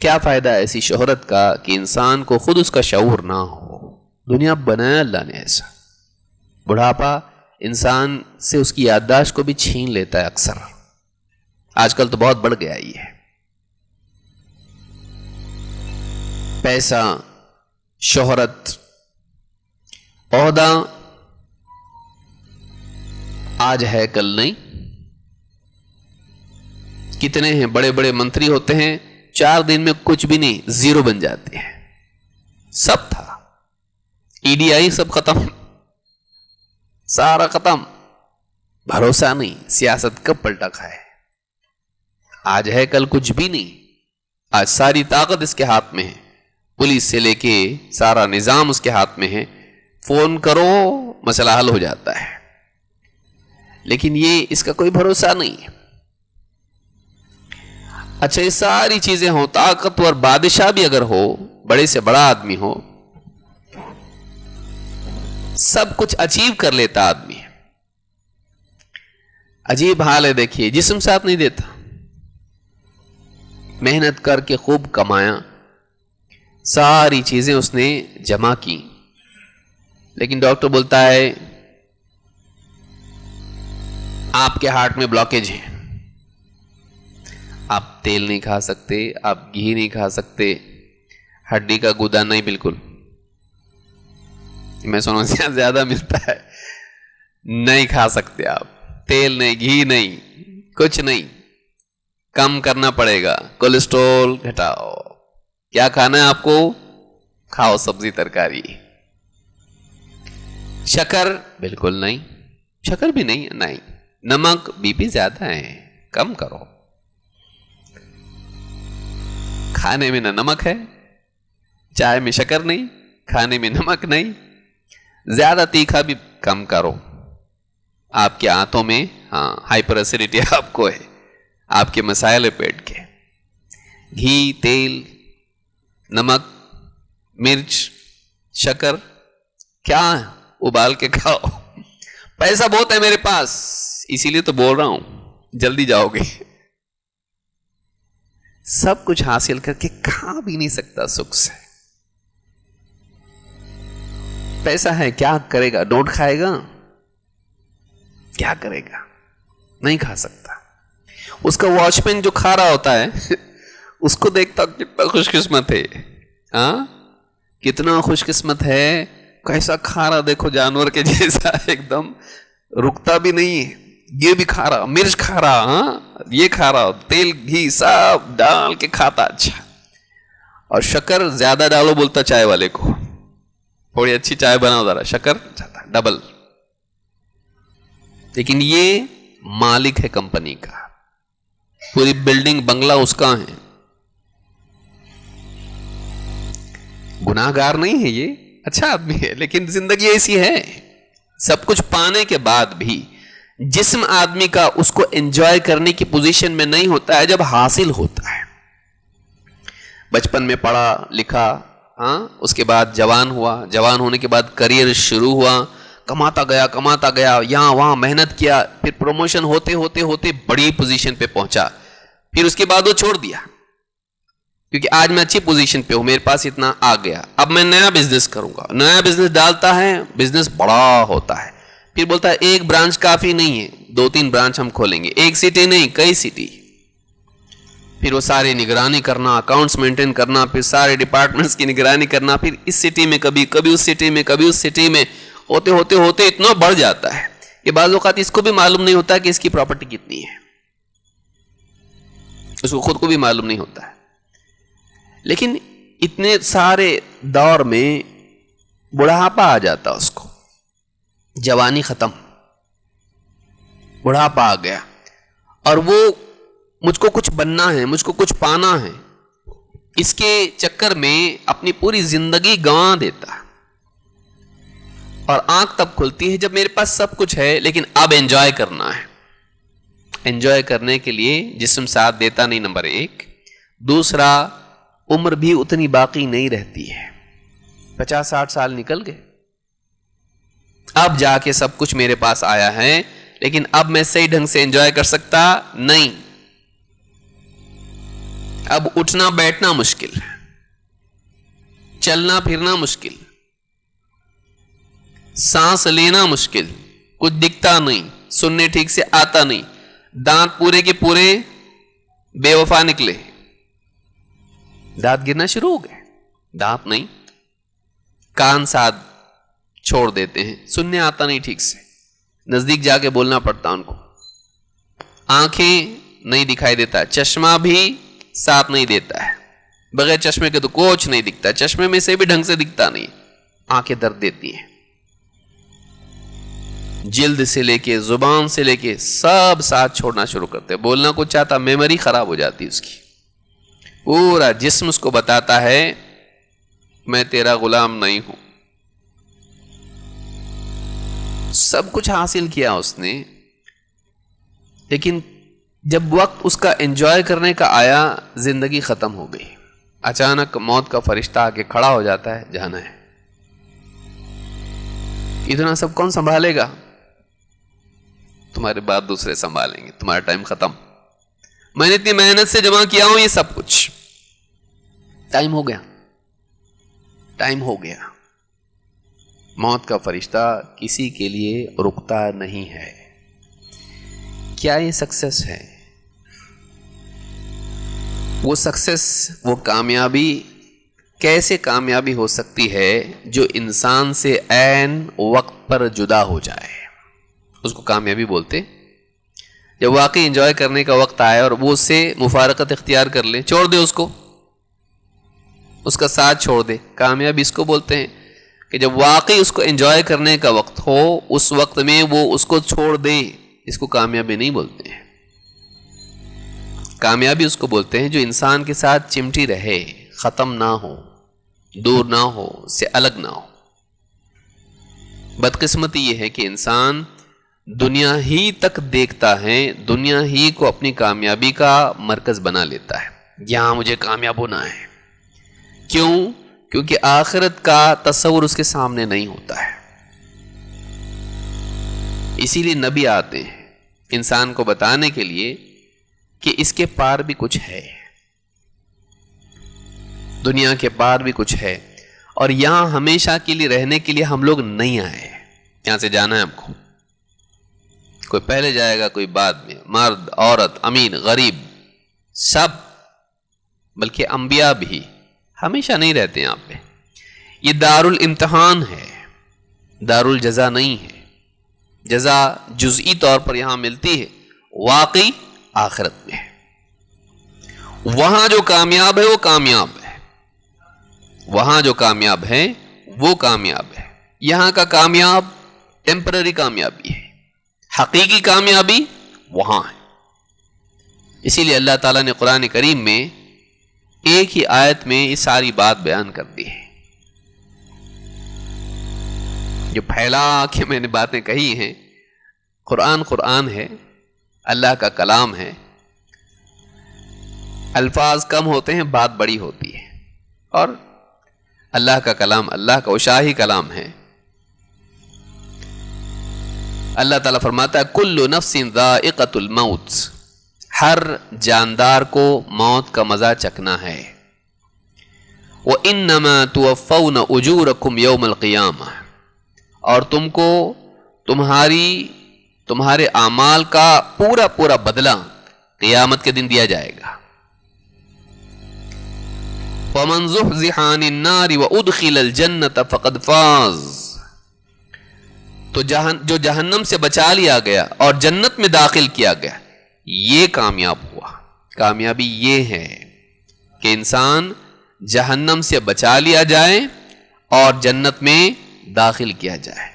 Speaker 4: کیا فائدہ ایسی شہرت کا کہ انسان کو خود اس کا شعور نہ ہو. دنیا بنایا اللہ نے ایسا. بڑھاپا انسان سے اس کی یادداشت کو بھی چھین لیتا ہے اکثر. آج کل تو بہت بڑھ گیا یہ ہے. پیسہ، شہرت، عہدہ آج ہے کل نہیں. کتنے ہیں بڑے بڑے منتری ہوتے ہیں 4 دن میں کچھ بھی نہیں، زیرو بن جاتے ہیں. سب تھا، ای ڈی آئی سب ختم، سارا ختم. بھروسہ نہیں، سیاست کب پلٹا کھائے. آج ہے کل کچھ بھی نہیں. آج ساری طاقت اس کے ہاتھ میں ہے، پولیس سے لے کے سارا نظام اس کے ہاتھ میں ہے. فون کرو مسئلہ حل ہو جاتا ہے. لیکن یہ اس کا کوئی بھروسہ نہیں ہے. اچھا یہ ساری چیزیں ہوں، طاقتور بادشاہ بھی اگر ہو، بڑے سے بڑا آدمی ہو، سب کچھ اچیو کر لیتا آدمی. عجیب حال ہے. دیکھیے جسم ساتھ نہیں دیتا. محنت کر کے خوب کمایا، ساری چیزیں اس نے جمع کی، لیکن ڈاکٹر بولتا ہے آپ کے ہارٹ میں بلاکیج ہے، آپ تیل نہیں کھا سکتے، آپ گھی نہیں کھا سکتے، ہڈی کا گودا نہیں بالکل، میں سنا زیادہ ملتا ہے، نہیں کھا سکتے آپ، تیل نہیں، گھی نہیں، کچھ نہیں، کم کرنا پڑے گا، کولیسٹرول گھٹاؤ. کیا کھانا ہے آپ کو؟ کھاؤ سبزی ترکاری. شکر بالکل نہیں، شکر بھی نہیں. نمک بی پی زیادہ ہے، کم کرو. کھانے میں نہ نمک ہے، چائے میں شکر نہیں، کھانے میں نمک نہیں. زیادہ تیکھا بھی کم کرو. آپ کے آنتوں میں ہائپر ایسیڈیٹی آپ کو ہے، آپ کے مسائل پیٹ کے. گھی، تیل، نمک، مرچ، شکر کیا ابال کے کھاؤ. پیسہ بہت ہے میرے پاس اسی لیے تو بول رہا ہوں، جلدی جاؤ گے. سب کچھ حاصل کر کے کھا بھی نہیں سکتا سکھ سے. پیسہ ہے کیا کرے گا؟ نوٹ کھائے گا؟ کیا کرے گا؟ نہیں کھا سکتا. اس کا واچ مین جو کھا رہا ہوتا ہے اس کو دیکھتا کتنا خوش قسمت ہے. ہاں کتنا خوش قسمت ہے, کیسا کھا رہا دیکھو, جانور کے جیسا ایک دم, رکتا بھی نہیں ہے. یہ بھی کھا رہا, مرچ کھا رہا, ہاں یہ کھا رہا, تیل گھی سب ڈال کے کھاتا. اچھا, اور شکر زیادہ ڈالو بولتا چائے والے کو, تھوڑی اچھی چائے بناؤ ذرا, شکر ڈبل. لیکن یہ مالک ہے کمپنی کا, پوری بلڈنگ بنگلہ اس کا ہے. گناہ گار نہیں ہے یہ, اچھا آدمی ہے, لیکن زندگی ایسی ہے. سب کچھ پانے کے بعد بھی جسم آدمی کا اس کو انجوائے کرنے کی پوزیشن میں نہیں ہوتا ہے جب حاصل ہوتا ہے. بچپن میں پڑھا لکھا, ہاں اس کے بعد جوان ہوا, جوان ہونے کے بعد کریئر شروع ہوا, کماتا گیا, یہاں وہاں محنت کیا, پھر پروموشن ہوتے ہوتے ہوتے بڑی پوزیشن پہ پہنچا. پھر اس کے بعد وہ چھوڑ دیا, کیونکہ آج میں اچھی پوزیشن پہ ہوں, میرے پاس اتنا آ گیا, اب میں نیا بزنس کروں گا. نیا بزنس ڈالتا ہے, بزنس بڑا ہوتا ہے, پھر بولتا ہے ایک برانچ کافی نہیں ہے, 2-3 برانچ ہم کھولیں گے, ایک سٹی نہیں کئی سٹی. پھر وہ سارے نگرانی کرنا, اکاؤنٹس مینٹین کرنا, پھر سارے ڈپارٹمنٹس کی نگرانی کرنا, پھر اس سٹی میں کبھی اس سٹی میں, کبھی اس سٹی میں, ہوتے ہوتے ہوتے اتنا بڑھ جاتا ہے کہ بعض اوقات اس کو بھی معلوم نہیں ہوتا کہ اس کی پراپرٹی کتنی ہے, اس کو خود کو بھی معلوم نہیں ہوتا ہے. لیکن اتنے سارے دور میں بڑھاپا آ جاتا اس کو, جوانی ختم, بڑھاپا آ گیا, اور وہ مجھ کو کچھ بننا ہے, مجھ کو کچھ پانا ہے, اس کے چکر میں اپنی پوری زندگی گنوا دیتا. اور آنکھ تب کھلتی ہے جب میرے پاس سب کچھ ہے, لیکن اب انجوائے کرنا ہے. انجوائے کرنے کے لیے جسم ساتھ دیتا نہیں, نمبر 1. دوسرا, عمر بھی اتنی باقی نہیں رہتی ہے, 50-60 سال نکل گئے, اب جا کے سب کچھ میرے پاس آیا ہے, لیکن اب میں صحیح ڈھنگ سے انجوائے کر سکتا نہیں. اب اٹھنا بیٹھنا مشکل, چلنا پھرنا مشکل, سانس لینا مشکل, کچھ دکھتا نہیں, سننے ٹھیک سے آتا نہیں, دانت پورے کے پورے بے وفا نکلے, دانت گرنا شروع ہو گئے, دانت نہیں, کان ساتھ چھوڑ دیتے ہیں, سننے آتا نہیں ٹھیک سے, نزدیک جا کے بولنا پڑتا ان کو, آنکھیں نہیں دکھائی دیتا, چشمہ بھی ساتھ نہیں دیتا ہے, بغیر چشمے کے تو کچھ نہیں دکھتا, چشمے میں سے بھی ڈھنگ سے دکھتا نہیں, آنکھیں درد دیتی ہیں. جلد سے لے کے زبان سے لے کے سب ساتھ چھوڑنا شروع کرتے, بولنا کچھ چاہتا, میموری خراب ہو جاتی اس کی, پورا جسم اس کو بتاتا ہے میں تیرا غلام نہیں ہوں. سب کچھ حاصل کیا اس نے, لیکن جب وقت اس کا انجوائے کرنے کا آیا, زندگی ختم ہو گئی. اچانک موت کا فرشتہ آ کے کھڑا ہو جاتا ہے, جانا ہے. اتنا سب کون سنبھالے گا؟ تمہارے بعد دوسرے سنبھالیں گے, تمہارا ٹائم ختم. میں نے اتنی محنت سے جمع کیا ہوں یہ سب کچھ, ٹائم ہو گیا, ٹائم ہو گیا. موت کا فرشتہ کسی کے لیے رکتا نہیں ہے. کیا یہ سکسیس ہے؟ وہ سکسیس, وہ کامیابی کیسے کامیابی ہو سکتی ہے جو انسان سے عین وقت پر جدا ہو جائے, اس کو کامیابی بولتے. جب واقعی انجوائے کرنے کا وقت آئے اور وہ اس سے مفارقت اختیار کر لے, چھوڑ دے اس کو, اس کا ساتھ چھوڑ دے, کامیابی اس کو بولتے ہیں. کہ جب واقعی اس کو انجوائے کرنے کا وقت ہو, اس وقت میں وہ اس کو چھوڑ دے, اس کو کامیابی نہیں بولتے ہیں. کامیابی اس کو بولتے ہیں جو انسان کے ساتھ چمٹی رہے, ختم نہ ہو, دور نہ ہو, اس سے الگ نہ ہو. بدقسمتی یہ ہے کہ انسان دنیا ہی تک دیکھتا ہے, دنیا ہی کو اپنی کامیابی کا مرکز بنا لیتا ہے, یہاں مجھے کامیاب ہونا ہے. کیوں؟ کیونکہ آخرت کا تصور اس کے سامنے نہیں ہوتا ہے. اسی لیے نبی آتے ہیں انسان کو بتانے کے لیے کہ اس کے پار بھی کچھ ہے, دنیا کے پار بھی کچھ ہے. اور یہاں ہمیشہ کے لیے رہنے کے لیے ہم لوگ نہیں آئے. یہاں سے جانا ہے ہم کو. کوئی پہلے جائے گا, کوئی بعد میں, مرد عورت امیر غریب سب, بلکہ انبیاء بھی ہمیشہ نہیں رہتے یہاں پہ. یہ دار الامتحان ہے, دار الجزا نہیں ہے. جزا جزئی طور پر یہاں ملتی ہے, واقعی آخرت میں ہے. وہاں جو کامیاب ہے وہ کامیاب ہے, وہاں جو کامیاب ہے وہ کامیاب ہے. یہاں کا کامیاب ٹیمپرری کامیابی ہے, حقیقی کامیابی وہاں ہے. اسی لیے اللہ تعالیٰ نے قرآن کریم میں ایک ہی آیت میں یہ ساری بات بیان کر دی ہے. جو پھیلا کے میں نے باتیں کہی ہیں, قرآن ہے, اللہ کا کلام ہے. الفاظ کم ہوتے ہیں, بات بڑی ہوتی ہے. اور اللہ کا کلام اللہ کا شاہی کلام ہے. اللہ تعالیٰ فرماتا ہے کل نفس ذائقۃ الموت, ہر جاندار کو موت کا مزہ چکھنا ہے. وَإِنَّمَا تُوَفَّوْنَ أُجُورَكُمْ يَوْمَ الْقِيَامَةِ, اور تم کو تمہارے اعمال کا پورا بدلہ قیامت کے دن دیا جائے گا. وَمَنْ زُحْزِحَ عَنِ النَّارِ وَأُدْخِلَ الْجَنَّةَ فَقَدْ فَازَ, تو جو جہنم سے بچا لیا گیا اور جنت میں داخل کیا گیا یہ کامیاب ہوا. کامیابی یہ ہے کہ انسان جہنم سے بچا لیا جائے اور جنت میں داخل کیا جائے.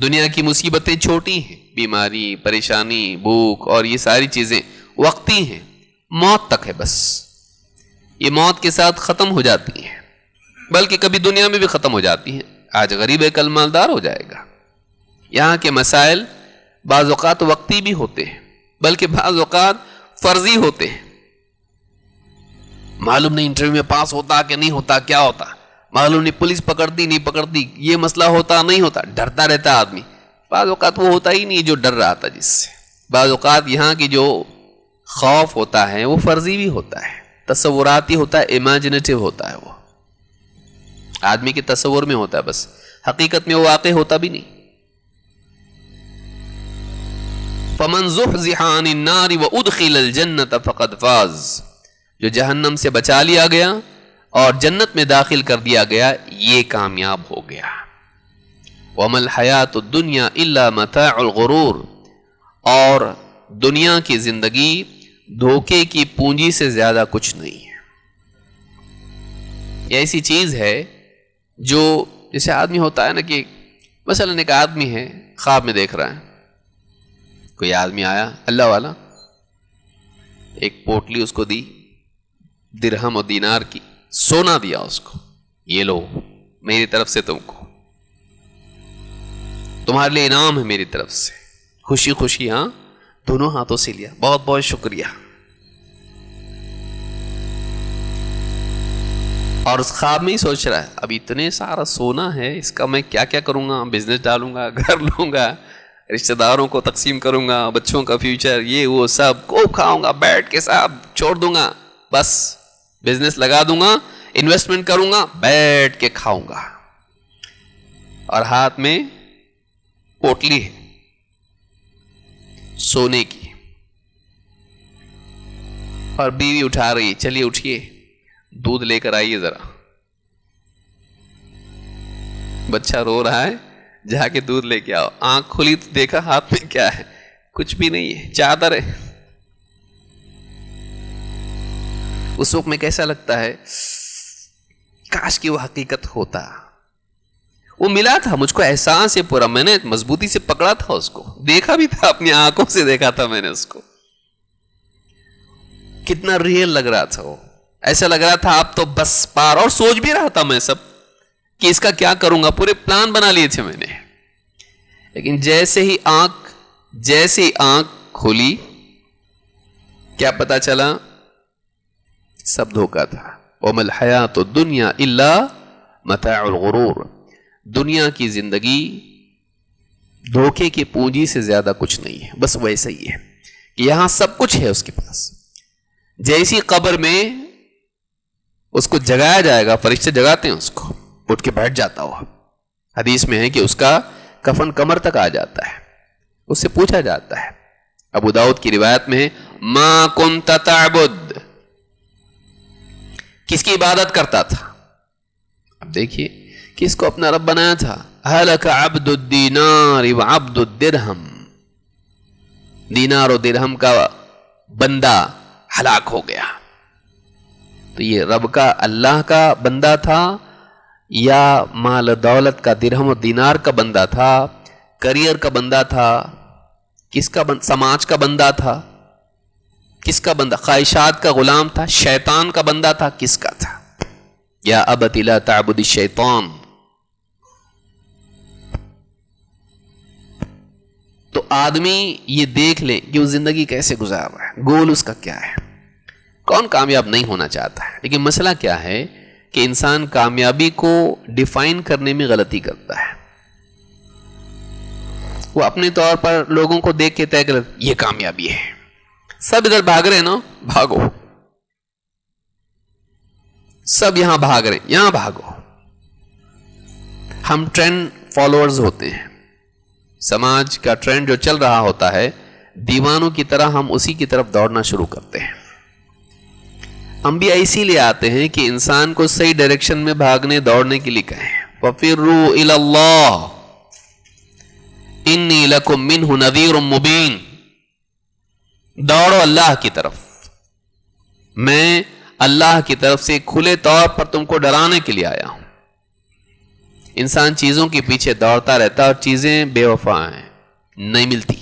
Speaker 4: دنیا کی مصیبتیں چھوٹی ہیں, بیماری, پریشانی, بھوک اور یہ ساری چیزیں وقتی ہیں, موت تک ہے بس. یہ موت کے ساتھ ختم ہو جاتی ہیں, بلکہ کبھی دنیا میں بھی ختم ہو جاتی ہیں. آج غریب ہے کل مالدار ہو جائے گا. یہاں کے مسائل بعض اوقات وقتی بھی ہوتے ہیں, بلکہ بعض اوقات فرضی ہوتے ہیں. معلوم نہیں انٹرویو میں پاس ہوتا کہ نہیں ہوتا, کیا ہوتا معلوم نہیں, پولیس پکڑتی نہیں پکڑتی, یہ مسئلہ ہوتا نہیں ہوتا, ڈرتا رہتا آدمی. بعض اوقات وہ ہوتا ہی نہیں جو ڈر رہا تھا جس سے. بعض اوقات یہاں کی جو خوف ہوتا ہے وہ فرضی بھی ہوتا ہے, تصوراتی ہوتا ہے, امیجنیٹو ہوتا ہے. وہ آدمی کے تصور میں ہوتا ہے بس, حقیقت میں وہ واقع ہوتا بھی نہیں. فَمَنْ زُحْزِحَ عَنِ النَّارِ وَأُدْخِلَ الْجَنَّةَ فَقَدْ فَازَ, جو جہنم سے بچا لیا گیا اور جنت میں داخل کر دیا گیا یہ کامیاب ہو گیا. وَمَا الْحَيَاةُ الدُّنْيَا إِلَّا مَتَاعُ الْغُرُورِ, اور دنیا کی زندگی دھوکے کی پونجی سے زیادہ کچھ نہیں ہے. یہ ایسی چیز ہے جو جیسے آدمی ہوتا ہے نا کہ مثلا ایک آدمی ہے خواب میں دیکھ رہا ہے, کوئی آدمی آیا اللہ والا, ایک پوٹلی اس کو دی درہم اور دینار کی, سونا دیا اس کو, یہ لو میری طرف سے تم کو, تمہارے لیے انعام ہے میری طرف سے. خوشی خوشی ہاں دونوں ہاتھوں سے لیا, بہت بہت شکریہ. اور اس خواب میں ہی سوچ رہا ہے اب اتنے سارا سونا ہے, اس کا میں کیا کیا کروں گا, بزنس ڈالوں گا, گھر لوں گا, رشتہ داروں کو تقسیم کروں گا, بچوں کا فیوچر, یہ وہ سب کو کھاؤں گا, بیٹھ کے سب چھوڑ دوں گا, بس بزنس لگا دوں گا, انویسٹمنٹ کروں گا, بیٹھ کے کھاؤں گا. اور ہاتھ میں پوٹلی ہے سونے کی, اور بیوی اٹھا رہی, چلیے اٹھیے دودھ لے کر آئیے ذرا. بچہ رو رہا ہے, جا کے دودھ لے کے آؤ. آنکھ کھلی تو دیکھا ہاتھ میں کیا ہے, کچھ بھی نہیں ہے, چادر ہے. اس وقت میں کیسا لگتا ہے, کاش کی وہ حقیقت ہوتا. وہ ملا تھا مجھ کو, احساس ہے پورا, میں نے مضبوطی سے پکڑا تھا اس کو, دیکھا بھی تھا, اپنی آنکھوں سے دیکھا تھا میں نے اس کو. کتنا ریئل لگ رہا تھا وہ, ایسا لگ رہا تھا آپ تو بس پار. اور سوچ بھی رہا تھا میں سب کہ اس کا کیا کروں گا, پورے پلان بنا لیے تھے میں نے. لیکن جیسے ہی آنکھ کھولی, کیا پتا چلا, سب دھوکا تھا. وَمَا الْحَيَاةُ الدُّنْيَا إِلَّا مَتَاعُ الْغُرُورِ, دنیا کی زندگی دھوکے کی پونجی سے زیادہ کچھ نہیں ہے. بس ویسا ہی ہے کہ یہاں سب کچھ ہے اس کے پاس. جیسی قبر میں اس کو جگایا جائے گا, فرشتے جگاتے ہیں اس کو, اٹھ کے بیٹھ جاتا ہوا. حدیث میں ہے کہ اس کا کفن کمر تک آ جاتا ہے. اس سے پوچھا جاتا ہے, ابو داؤد کی روایت میں ہے, ما کنت تعبد, کس کی عبادت کرتا تھا؟ اب دیکھیے کس کو اپنا رب بنایا تھا. ہلک عبد الدینار وعبد الدرہم, دینار و درہم کا بندہ ہلاک ہو گیا. تو یہ رب کا, اللہ کا بندہ تھا یا مال دولت کا, درہم و دینار کا بندہ تھا, کریئر کا بندہ تھا, کس کا سماج کا بندہ تھا, کس کا بندہ, خواہشات کا غلام تھا, شیطان کا بندہ تھا, کس کا تھا؟ یا ابت لا تعبد الشیطان. تو آدمی یہ دیکھ لے کہ وہ زندگی کیسے گزار رہا ہے, گول اس کا کیا ہے. کون کامیاب نہیں ہونا چاہتا ہے, لیکن مسئلہ کیا ہے کہ انسان کامیابی کو ڈیفائن کرنے میں غلطی کرتا ہے. وہ اپنے طور پر لوگوں کو دیکھ کے طے کر یہ کامیابی ہے. سب ادھر بھاگ رہے ہیں نا, بھاگو. سب یہاں بھاگ رہے ہیں, یہاں بھاگو. ہم ٹرینڈ فالوورز ہوتے ہیں. سماج کا ٹرینڈ جو چل رہا ہوتا ہے, دیوانوں کی طرح ہم اسی کی طرف دوڑنا شروع کرتے ہیں. انبیاء اسی لیے آتے ہیں کہ انسان کو صحیح ڈائریکشن میں بھاگنے دوڑنے کے لیے کہیں. وَفِرُّوا إِلَى اللَّهِ إِنِّي لَكُمْ مِنْهُ نَذِيرٌ مُبِينٌ, دوڑو اللہ کی طرف, میں اللہ کی طرف سے کھلے طور پر تم کو ڈرانے کے لیے آیا ہوں. انسان چیزوں کے پیچھے دوڑتا رہتا اور چیزیں بے وفا ہیں, نہیں ملتی.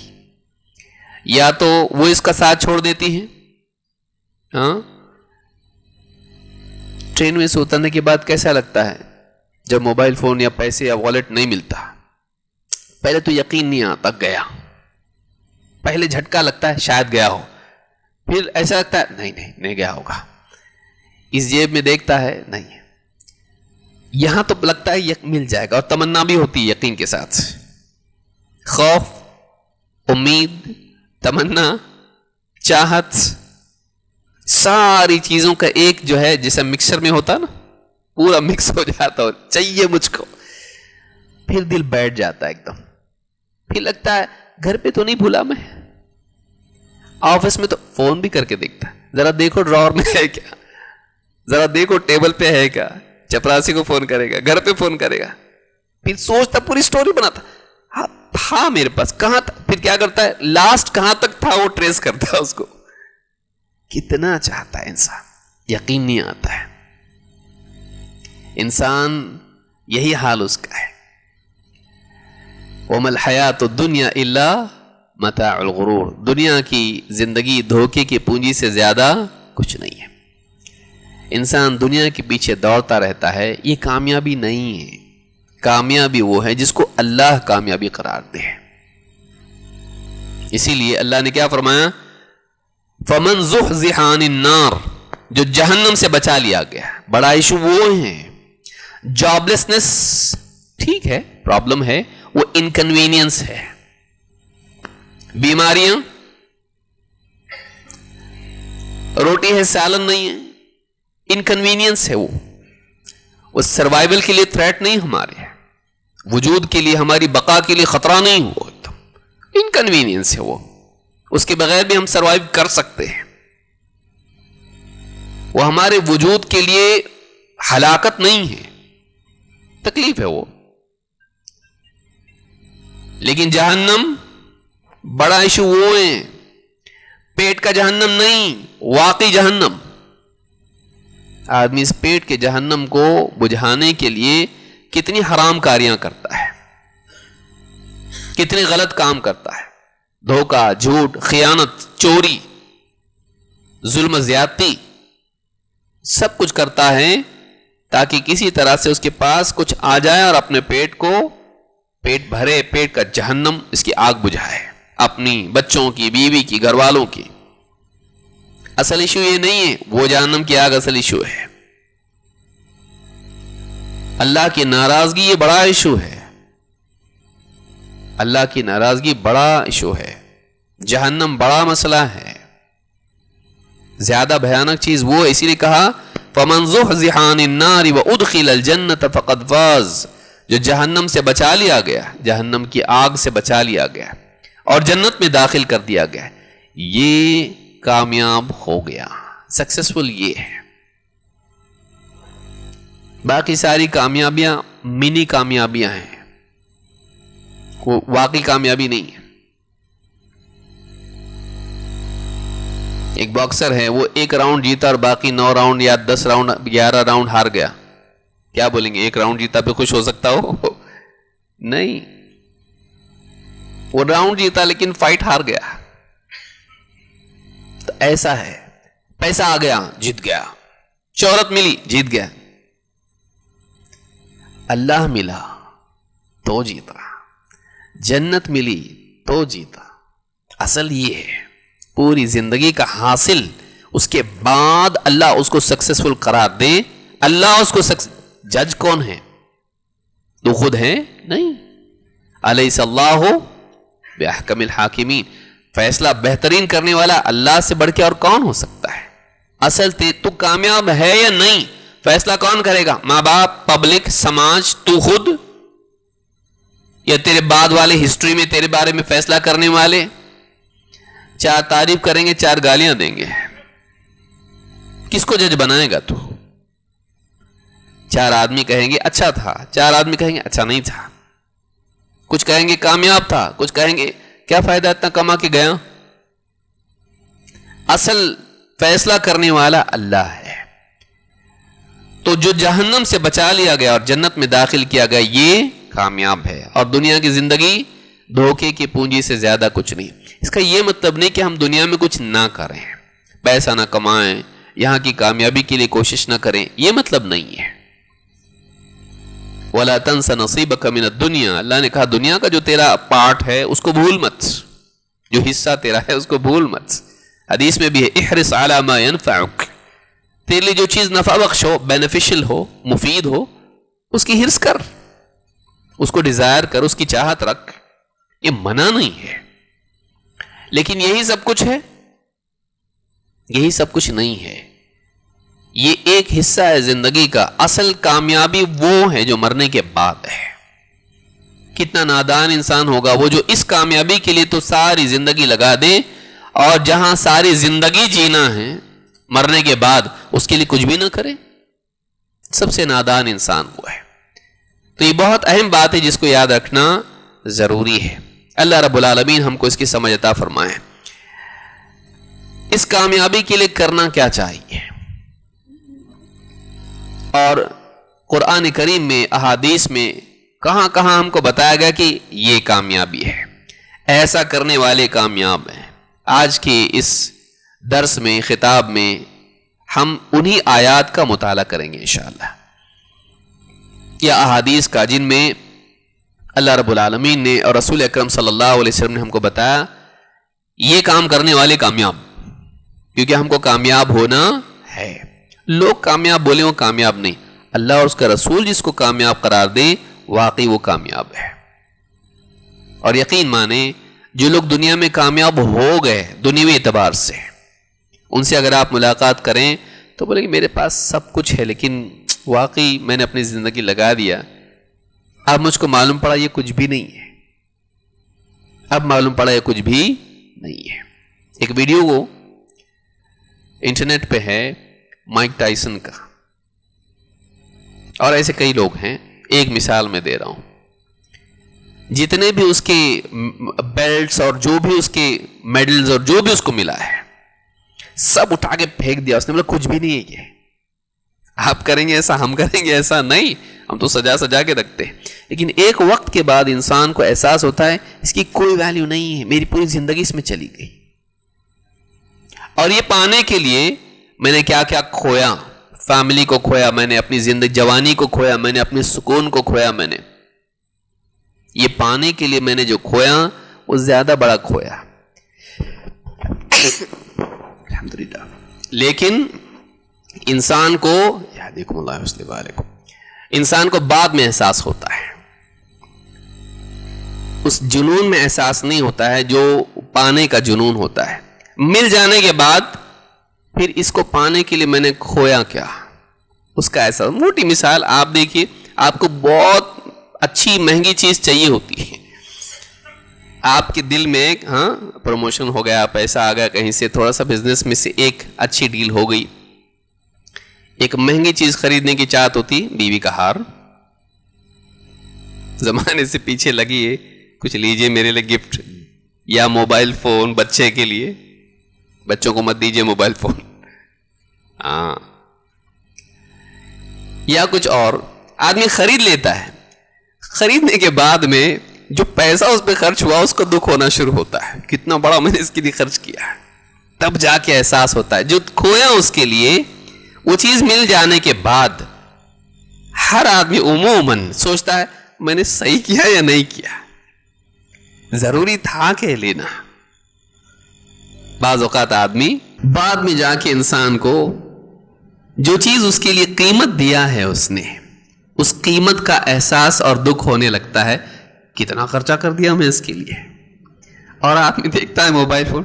Speaker 4: یا تو وہ اس کا ساتھ چھوڑ دیتی ہیں. ہاں, ٹرین میں سے اترنے کے بعد کیسا لگتا ہے جب موبائل فون یا پیسے یا والیٹ نہیں ملتا؟ پہلے تو یقین نہیں آتا گیا, پہلے جھٹکا لگتا ہے شاید گیا ہو, پھر ایسا لگتا ہے نہیں گیا ہوگا. اس جیب میں دیکھتا ہے نہیں, یہاں تو لگتا ہے مل جائے گا, اور تمنا بھی ہوتی ہے یقین کے ساتھ. خوف, امید, تمنا, چاہت, ساری چیزوں کا ایک جو ہے جیسا مکسچر میں ہوتا نا, پورا مکس ہو جاتا اور چاہیے مجھ کو. پھر دل بیٹھ جاتا ہے ایک دم. پھر لگتا ہے گھر پہ تو نہیں بھولا میں, آفس میں تو فون بھی کر کے دیکھتا ہے, ذرا دیکھو ڈراور میں ہے کیا, ذرا دیکھو ٹیبل پہ ہے کیا, چپراسی کو فون کرے گا, گھر پہ فون کرے گا. پھر سوچتا, پوری سٹوری بناتا, ہاں تھا میرے پاس, کہاں تھا, پھر کیا کرتا ہے لاسٹ کہاں تک تھا وہ ٹریس کرتا ہے اس کو. کتنا چاہتا ہے انسان, یقین نہیں آتا ہے. انسان یہی حال اس کا ہے. وَمَا الْحَيَاةُ الدُّنْيَا إِلَّا مَتَاعُ الْغُرُورِ, دنیا کی زندگی دھوکے کی پونجی سے زیادہ کچھ نہیں ہے. انسان دنیا کے پیچھے دوڑتا رہتا ہے, یہ کامیابی نہیں ہے. کامیابی وہ ہے جس کو اللہ کامیابی قرار دے. اسی لیے اللہ نے کیا فرمایا, فَمَنْ زُحْزِحَ عَنِ النَّارِ, جو جہنم سے بچا لیا گیا. بڑا ایشو وہ ہیں, جابلیسنس ٹھیک ہے, پرابلم ہے, وہ انکنوینئنس ہے. بیماریاں, روٹی ہے سالن نہیں ہے, انکنوینئنس ہے. وہ سروائیول کے لیے تھریٹ نہیں, ہمارے وجود کے لیے, ہماری بقا کے لیے خطرہ نہیں, وہ ایک دم انکنوینئنس ہے. وہ اس کے بغیر بھی ہم سروائیو کر سکتے ہیں. وہ ہمارے وجود کے لیے ہلاکت نہیں ہے, تکلیف ہے وہ. لیکن جہنم بڑا ایشو وہ ہے, پیٹ کا جہنم نہیں, واقعی جہنم. آدمی اس پیٹ کے جہنم کو بجھانے کے لیے کتنی حرام کاریاں کرتا ہے, کتنے غلط کام کرتا ہے. دھوکہ, جھوٹ, خیانت, چوری, ظلم, زیادتی, سب کچھ کرتا ہے تاکہ کسی طرح سے اس کے پاس کچھ آ جائے اور اپنے پیٹ کو پیٹ بھرے, پیٹ کا جہنم اس کی آگ بجھائے, اپنی بچوں کی, بیوی کی, گھر والوں کی. اصل ایشو یہ نہیں ہے, وہ جہنم کی آگ اصل ایشو ہے. اللہ کی ناراضگی یہ بڑا ایشو ہے, اللہ کی ناراضگی بڑا ایشو ہے. جہنم بڑا مسئلہ ہے, زیادہ بھیانک چیز وہ, اسی لیے کہا فمن زحزح عن النار وادخل الجنة فقد فاز، جو جہنم سے بچا لیا گیا، جہنم کی آگ سے بچا لیا گیا اور جنت میں داخل کر دیا گیا، یہ کامیاب ہو گیا، سکسیسفل یہ ہے۔ باقی ساری کامیابیاں منی کامیابیاں ہیں، وہ واقعی کامیابی نہیں ہے۔ ایک باکسر ہے، وہ 1 راؤنڈ جیتا اور باقی 9 راؤنڈ یا 10 راؤنڈ 11 راؤنڈ ہار گیا، کیا بولیں گے؟ 1 راؤنڈ جیتا پہ خوش ہو سکتا ہو؟ نہیں، وہ راؤنڈ جیتا لیکن فائٹ ہار گیا۔ تو ایسا ہے، پیسہ آ گیا جیت گیا، شہرت ملی جیت گیا، اللہ ملا تو جیتا، جنت ملی تو جیتا۔ اصل یہ ہے پوری زندگی کا حاصل، اس کے بعد اللہ اس کو سکسیسفل قرار دے۔ اللہ اس کو جج کون ہے؟ تو خود ہے نہیں، الیس اللہ باحکم الحاکمین، فیصلہ بہترین کرنے والا اللہ سے بڑھ کے اور کون ہو سکتا ہے؟ اصل تو کامیاب ہے یا نہیں، فیصلہ کون کرے گا؟ ماں باپ، پبلک، سماج، تو خود، یا تیرے بعد والے ہسٹری میں تیرے بارے میں فیصلہ کرنے والے؟ 4 تعریف کریں گے، 4 گالیاں دیں گے، کس کو جج بنائے گا تو؟ 4 آدمی کہیں گے اچھا تھا، 4 آدمی کہیں گے اچھا نہیں تھا، کچھ کہیں گے کامیاب تھا، کچھ کہیں گے کیا فائدہ اتنا کما کے گیا۔ اصل فیصلہ کرنے والا اللہ ہے۔ تو جو جہنم سے بچا لیا گیا اور جنت میں داخل کیا گیا، یہ کامیاب ہے، اور دنیا کی زندگی دھوکے کی پونجی سے زیادہ کچھ نہیں۔ اس کا یہ مطلب نہیں کہ ہم دنیا میں کچھ نہ کریں، پیسہ نہ کمائیں، یہاں کی کامیابی کے لیے کوشش نہ کریں، یہ مطلب نہیں ہے۔ وَلَا تَنْسَ نَصِيبَكَ مِنَ الدُّنْيَا، اللہ نے کہا دنیا کا جو تیرا پارٹ ہے اس کو بھول مت، جو حصہ تیرا ہے اس کو بھول مت۔ حدیث میں بھی ہے احرص علی ما ينفعک، تیرے لیے جو چیز نفع بخش ہو، بینیفیشل ہو، مفید ہو، اس کی حرص کر، اس کو ڈیزائر کر، اس کی چاہت رکھ، یہ منع نہیں ہے۔ لیکن یہی سب کچھ ہے؟ یہی سب کچھ نہیں ہے، یہ ایک حصہ ہے زندگی کا۔ اصل کامیابی وہ ہے جو مرنے کے بعد ہے۔ کتنا نادان انسان ہوگا وہ جو اس کامیابی کے لیے تو ساری زندگی لگا دے، اور جہاں ساری زندگی جینا ہے مرنے کے بعد اس کے لیے کچھ بھی نہ کرے۔ سب سے نادان انسان وہ ہے۔ تو یہ بہت اہم بات ہے جس کو یاد رکھنا ضروری ہے۔ اللہ رب العالمین ہم کو اس کی سمجھ عطا فرمائے۔ اس کامیابی کے لیے کرنا کیا چاہیے؟ اور قرآن کریم میں، احادیث میں کہاں کہاں ہم کو بتایا گیا کہ یہ کامیابی ہے، ایسا کرنے والے کامیاب ہیں۔ آج کے اس درس میں، خطاب میں ہم انہی آیات کا مطالعہ کریں گے انشاءاللہ، یا احادیث کا، جن میں اللہ رب العالمین نے اور رسول اکرم صلی اللہ علیہ وسلم نے ہم کو بتایا یہ کام کرنے والے کامیاب، کیونکہ ہم کو کامیاب ہونا ہے۔ لوگ کامیاب بولے وہ کامیاب نہیں، اللہ اور اس کا رسول جس کو کامیاب قرار دے واقعی وہ کامیاب ہے۔ اور یقین مانے جو لوگ دنیا میں کامیاب ہو گئے دنیوی اعتبار سے، ان سے اگر آپ ملاقات کریں تو بولے کہ میرے پاس سب کچھ ہے لیکن واقعی میں نے اپنی زندگی لگا دیا، اب مجھ کو معلوم پڑا یہ کچھ بھی نہیں ہے، اب معلوم پڑا یہ کچھ بھی نہیں ہے۔ ایک ویڈیو وہ انٹرنیٹ پہ ہے مائک ٹائسن کا، اور ایسے کئی لوگ ہیں، ایک مثال میں دے رہا ہوں، جتنے بھی اس کے بیلٹس اور جو بھی اس کے میڈلز اور جو بھی اس کو ملا ہے سب اٹھا کے پھینک دیا، اس نے بولا کچھ بھی نہیں ہے یہ، آپ کریں گے ایسا، ہم کریں گے ایسا نہیں، ہم تو سجا سجا کے رکھتے ہیں۔ لیکن ایک وقت کے بعد انسان کو احساس ہوتا ہے اس کی کوئی ویلیو نہیں ہے، میری پوری زندگی اس میں چلی گئی، اور یہ پانے کے لیے میں نے کیا کیا کھویا، فیملی کو کھویا، میں نے اپنی زندگی جوانی کو کھویا، میں نے اپنے سکون کو کھویا، میں نے یہ پانے کے لیے میں نے جو کھویا وہ زیادہ بڑا کھویا الحمدللہ۔ لیکن انسان کو یادکم اللہ وسلم علیکم، انسان کو بعد میں احساس ہوتا ہے، اس جنون میں احساس نہیں ہوتا ہے جو پانے کا جنون ہوتا ہے۔ مل جانے کے بعد پھر اس کو پانے کے لیے میں نے کھویا کیا، اس کا ایسا. موٹی مثال آپ دیکھیے, آپ کو بہت اچھی مہنگی چیز چاہیے ہوتی ہے, آپ کے دل میں ایک پروموشن ہو گیا, پیسہ آ گیا کہیں سے, تھوڑا سا بزنس میں سے ایک اچھی ڈیل ہو گئی, ایک مہنگی چیز خریدنے کی چاہت ہوتی, بیوی کا ہار, زمانے سے پیچھے لگی ہے, کچھ لیجئے میرے لیے گفٹ, یا موبائل فون بچے کے لیے, بچوں کو مت دیجئے موبائل فون, یا کچھ اور آدمی خرید لیتا ہے. خریدنے کے بعد میں جو پیسہ اس پہ خرچ ہوا اس کو دکھ ہونا شروع ہوتا ہے, کتنا بڑا میں نے اس کے لیے خرچ کیا ہے. تب جا کے احساس ہوتا ہے جو کھویا اس کے لیے, وہ چیز مل جانے کے بعد ہر آدمی عموماً سوچتا ہے میں نے صحیح کیا یا نہیں کیا, ضروری تھا کہ لینا. بعض اوقات آدمی بعد میں جا کے انسان کو جو چیز اس کے لیے قیمت دیا ہے اس نے, اس قیمت کا احساس اور دکھ ہونے لگتا ہے, کتنا خرچہ کر دیا میں اس کے لیے. اور آدمی دیکھتا ہے موبائل فون,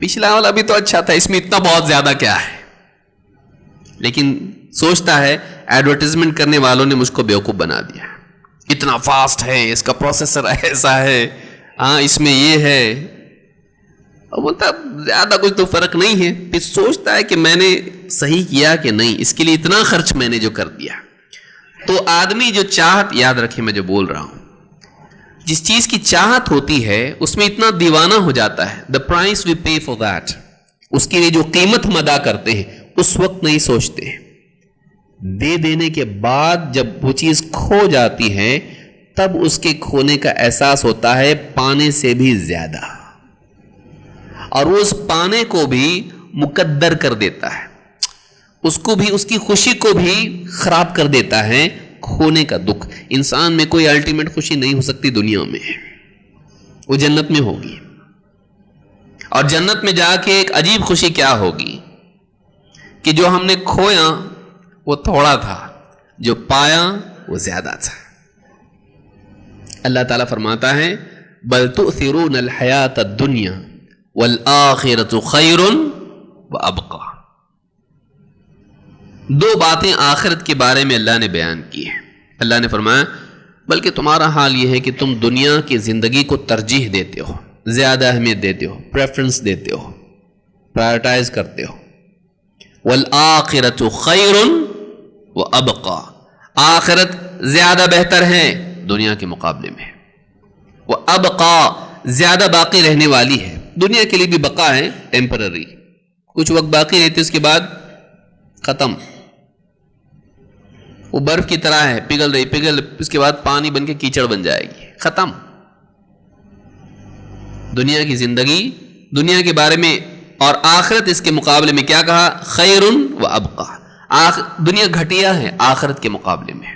Speaker 4: پچھلا والا بھی تو اچھا تھا, اس میں اتنا بہت زیادہ کیا ہے, لیکن سوچتا ہے ایڈورٹائزمنٹ کرنے والوں نے مجھ کو بیوقوف بنا دیا, اتنا فاسٹ ہے, اس کا پروسیسر ایسا ہے, اس میں یہ ہے, اور بولتا زیادہ کچھ تو فرق نہیں ہے. پھر سوچتا ہے کہ میں نے صحیح کیا کہ نہیں, اس کے لیے اتنا خرچ میں نے جو کر دیا. تو آدمی جو چاہت, یاد رکھیں میں جو بول رہا ہوں, جس چیز کی چاہت ہوتی ہے اس میں اتنا دیوانہ ہو جاتا ہے, the price we pay for that, اس کے لیے جو قیمت ہم ادا کرتے ہیں اس وقت نہیں سوچتے. دے دینے کے بعد جب وہ چیز کھو جاتی ہے تب اس کے کھونے کا احساس ہوتا ہے پانے سے بھی زیادہ, اور وہ اس پانے کو بھی مقدر کر دیتا ہے, اس کو بھی, اس کی خوشی کو بھی خراب کر دیتا ہے کھونے کا دکھ. انسان میں کوئی الٹیمیٹ خوشی نہیں ہو سکتی دنیا میں, وہ جنت میں ہوگی. اور جنت میں جا کے ایک عجیب خوشی کیا ہوگی کہ جو ہم نے کھویا وہ تھوڑا تھا, جو پایا وہ زیادہ تھا. اللہ تعالیٰ فرماتا ہے بل تؤثرون الحیات الدنیا والآخرۃ خیر وابقی. دو باتیں آخرت کے بارے میں اللہ نے بیان کی ہیں. اللہ نے فرمایا بلکہ تمہارا حال یہ ہے کہ تم دنیا کی زندگی کو ترجیح دیتے ہو, زیادہ اہمیت دیتے ہو, پریفرنس دیتے ہو, پرائرٹائز کرتے ہو. والآخرۃ خیر وابقی, آخرت زیادہ بہتر ہے دنیا کے مقابلے میں. وابقی, زیادہ باقی رہنے والی ہے. دنیا کے لیے بھی بقا ہے, ٹیمپرری, کچھ وقت باقی رہتے اس کے بعد ختم. وہ برف کی طرح ہے, پگھل رہی, اس کے بعد پانی بن کے کیچڑ بن جائے گی, ختم. دنیا کی زندگی, دنیا کے بارے میں, اور آخرت اس کے مقابلے میں کیا کہا, خیر وابقی. دنیا گھٹیا ہے آخرت کے مقابلے میں,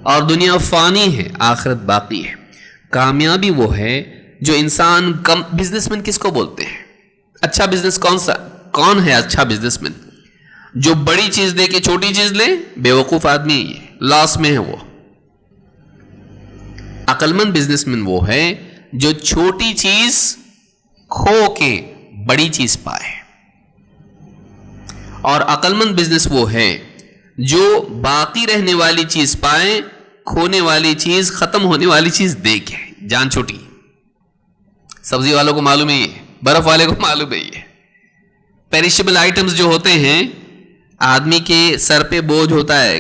Speaker 4: اور دنیا فانی ہے, آخرت باقی ہے. کامیابی وہ ہے جو انسان بزنس مین کس کو بولتے ہیں, اچھا بزنس کون ہے اچھا بزنس مین, جو بڑی چیز دے کے چھوٹی چیز لے, بیوقوف آدمی ہے, لاس میں ہے وہ. عقل مند بزنس مین وہ ہے جو چھوٹی چیز کھو کے بڑی چیز پائے, اور عقل مند بزنس وہ ہے جو باقی رہنے والی چیز پائے, کھونے والی چیز, ختم ہونے والی چیز دیکھے. جان چھوٹی, سبزی والوں کو معلوم ہے یہ, برف والے کو معلوم ہے یہ. پیریشیبل آئٹمز جو ہوتے ہیں, آدمی کے سر پہ بوجھ ہوتا ہے,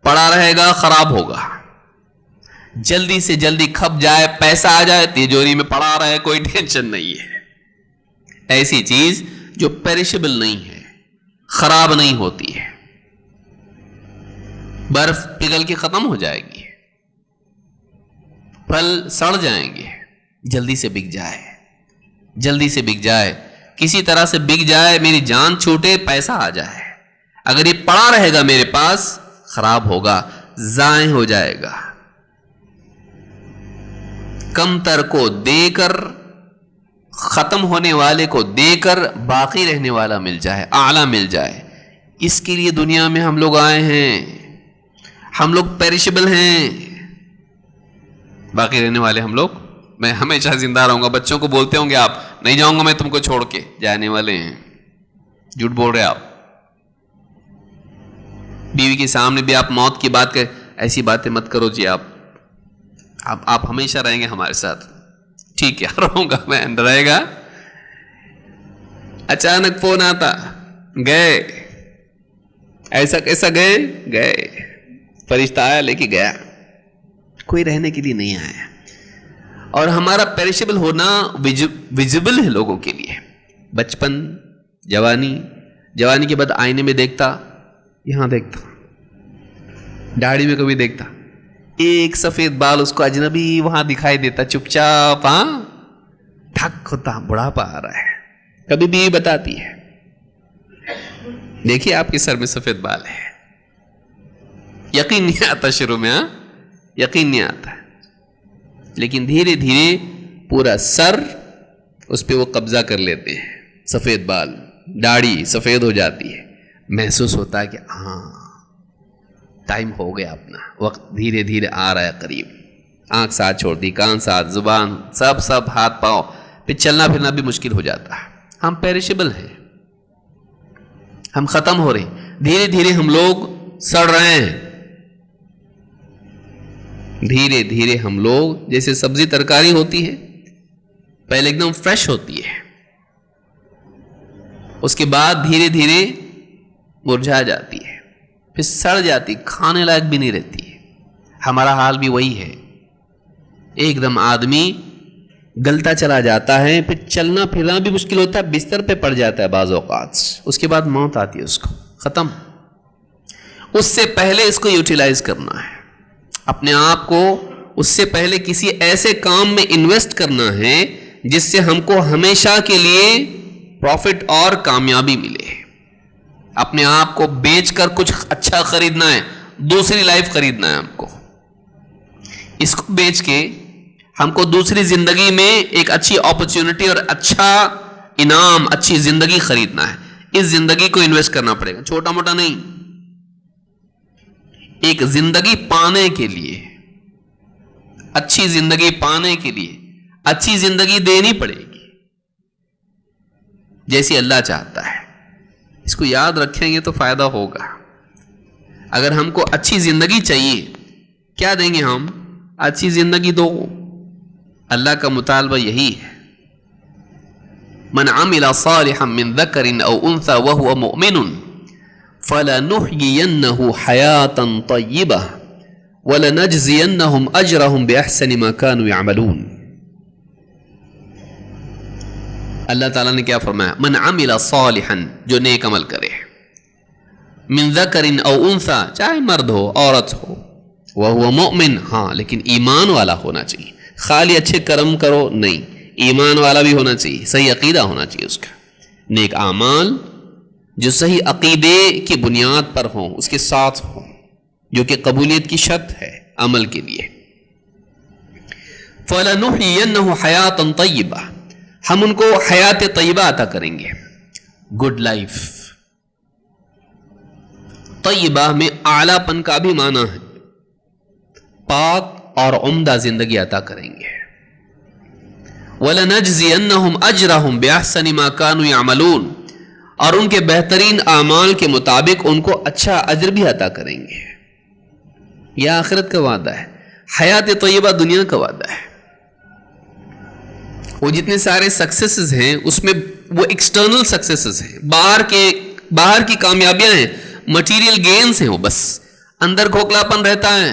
Speaker 4: پڑا رہے گا خراب ہوگا, جلدی سے جلدی کھپ جائے, پیسہ آ جائے, تیجوری میں پڑا رہے, کوئی ٹینشن نہیں ہے. ایسی چیز جو پیریشیبل نہیں ہے, خراب نہیں ہوتی ہے, برف پگھل کے ختم ہو جائے گی, پھل سڑ جائیں گے, جلدی سے بک جائے, جلدی سے بک جائے, کسی طرح سے بک جائے, میری جان چھوٹے, پیسہ آ جائے. اگر یہ پڑا رہے گا میرے پاس, خراب ہوگا, ضائع ہو جائے گا. کم تر کو دے کر, ختم ہونے والے کو دے کر باقی رہنے والا مل جائے, اعلیٰ مل جائے. اس کے لیے دنیا میں ہم لوگ آئے ہیں. ہم لوگ پیریشیبل ہیں, باقی رہنے والے ہم لوگ. میں ہمیشہ زندہ رہوں گا. بچوں کو بولتے ہوں گے آپ, نہیں جاؤں گا میں تم کو چھوڑ کے, جانے والے ہیں. جھوٹ بول رہے آپ. بیوی کے سامنے بھی آپ موت کی بات کریں، ایسی باتیں مت کرو جی، آپ ہمیشہ رہیں گے ہمارے ساتھ، ٹھیک ہے رہوں گا میں، رہے گا. اچانک فون آتا، گئے، ایسا کیسا گئے، فرشتہ آیا لے کے گیا، کوئی رہنے کے لیے نہیں آیا. اور ہمارا پیریشبل ہونا ویزیبل ہے لوگوں کے لیے. بچپن، جوانی کے بعد آئینے میں دیکھتا، یہاں دیکھتا، داڑھی میں کبھی دیکھتا، ایک سفید بال اس کو اجنبی وہاں دکھائی دیتا، چپ چاپ، ہاں تھک ہوتا، بڑھاپا آ رہا ہے. کبھی بھی بتاتی ہے دیکھیے آپ کے سر میں سفید بال ہے، یقین نہیں آتا شروع میں، ہاں یقین نہیں آتا، لیکن دھیرے دھیرے پورا سر اس پہ وہ قبضہ کر لیتے ہیں. سفید بال، داڑھی سفید ہو جاتی ہے، محسوس ہوتا ہے کہ ہاں ٹائم ہو گیا اپنا، وقت دھیرے دھیرے آ رہا ہے قریب. آنکھ ساتھ چھوڑ دی، کان ساتھ، زبان سب ہاتھ پاؤں، پھر چلنا پھرنا بھی مشکل ہو جاتا ہے. ہم پیریشبل ہیں، ہم ختم ہو رہے ہیں، دھیرے دھیرے ہم لوگ سڑ رہے ہیں. دھیرے دھیرے ہم لوگ، جیسے سبزی ترکاری ہوتی ہے پہلے ایک دم فریش ہوتی ہے، اس کے بعد دھیرے دھیرے مرجھا جاتی ہے، پھر سڑ جاتی، کھانے لائق بھی نہیں رہتی ہے. ہمارا حال بھی وہی ہے، ایک دم آدمی گلتا چلا جاتا ہے، پھر چلنا پھرنا بھی مشکل ہوتا ہے، بستر پہ پڑ جاتا ہے بعض اوقات، اس کے بعد موت آتی ہے اس کو، ختم. اس سے پہلے اس کو یوٹیلائز کرنا ہے، اپنے آپ کو اس سے پہلے کسی ایسے کام میں انویسٹ کرنا ہے جس سے ہم کو ہمیشہ کے لیے پروفٹ اور کامیابی ملے. اپنے آپ کو بیچ کر کچھ اچھا خریدنا ہے، دوسری لائف خریدنا ہے ہم کو. اس کو بیچ کے ہم کو دوسری زندگی میں ایک اچھی اپرچونٹی اور اچھا انعام، اچھی زندگی خریدنا ہے. اس زندگی کو انویسٹ کرنا پڑے گا، چھوٹا موٹا نہیں. ایک زندگی پانے کے لیے، اچھی زندگی پانے کے لیے اچھی زندگی دینی پڑے گی جیسی اللہ چاہتا ہے. اس کو یاد رکھیں گے تو فائدہ ہوگا. اگر ہم کو اچھی زندگی چاہیے، کیا دیں گے ہم؟ اچھی زندگی دو. اللہ کا مطالبہ یہی ہے، من عمل صالحا من ذکر او انثى وهو مؤمن فلنحيينه حياة طيبة وَلَنَجْزِيَنَّهُمْ أَجْرَهُمْ بِأَحْسَنِ مَا كَانُوا يَعْمَلُونَ. اللہ تعالیٰ نے کیا فرمایا؟ من عمل صالحا، جو نیک عمل کرے، من ذکر او انثى، چاہے مرد ہو عورت ہو، وَهُوَ مُؤْمِن، ہاں لیکن ایمان والا ہونا چاہیے. خالی اچھے کرم کرو نہیں، ایمان والا بھی ہونا چاہیے، صحیح عقیدہ ہونا چاہیے اس کا. نیک اعمال جو صحیح عقیدے کی بنیاد پر ہوں، اس کے ساتھ ہوں، جو کہ قبولیت کی شرط ہے عمل کے لیے. فَلَنُحْيِيَنَّهُ حَيَاةً طَيِّبَةً، ہم ان کو حیات طیبہ عطا کریں گے، گڈ لائف. طیبہ میں اعلیٰ پن کا بھی معنی ہے، پاک اور عمدہ زندگی عطا کریں گے. وَلَنَجْزِيَنَّهُمْ أَجْرَهُمْ بِأَحْسَنِ مَا كَانُوا يَعْمَلُونَ، اور ان کے بہترین اعمال کے مطابق ان کو اچھا اجر بھی عطا کریں گے. یہ آخرت کا وعدہ ہے. حیات طیبہ دنیا کا وعدہ ہے. وہ جتنے سارے سکسیسز ہیں اس میں وہ ایکسٹرنل سکسیسز ہیں، باہر کی کامیابیاں ہیں، مٹیریل گینز ہیں، وہ بس اندر کھوکھلاپن رہتا ہے،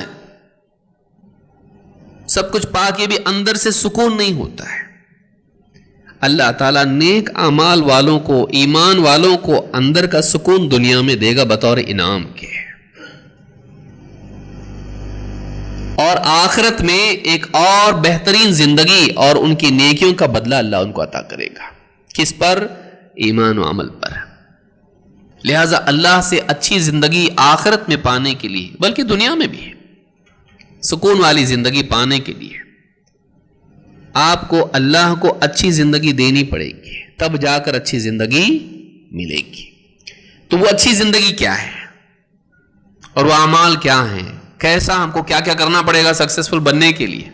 Speaker 4: سب کچھ پا کے بھی اندر سے سکون نہیں ہوتا ہے. اللہ تعالیٰ نیک اعمال والوں کو، ایمان والوں کو اندر کا سکون دنیا میں دے گا بطور انعام کے، اور آخرت میں ایک اور بہترین زندگی اور ان کی نیکیوں کا بدلہ اللہ ان کو عطا کرے گا. کس پر؟ ایمان و عمل پر. لہذا اللہ سے اچھی زندگی آخرت میں پانے کے لیے، بلکہ دنیا میں بھی سکون والی زندگی پانے کے لیے آپ کو اللہ کو اچھی زندگی دینی پڑے گی، تب جا کر اچھی زندگی ملے گی. تو وہ اچھی زندگی کیا ہے اور وہ اعمال کیا ہیں؟ کیسا ہم کو کیا کیا کرنا پڑے گا سکسیسفل بننے کے لیے؟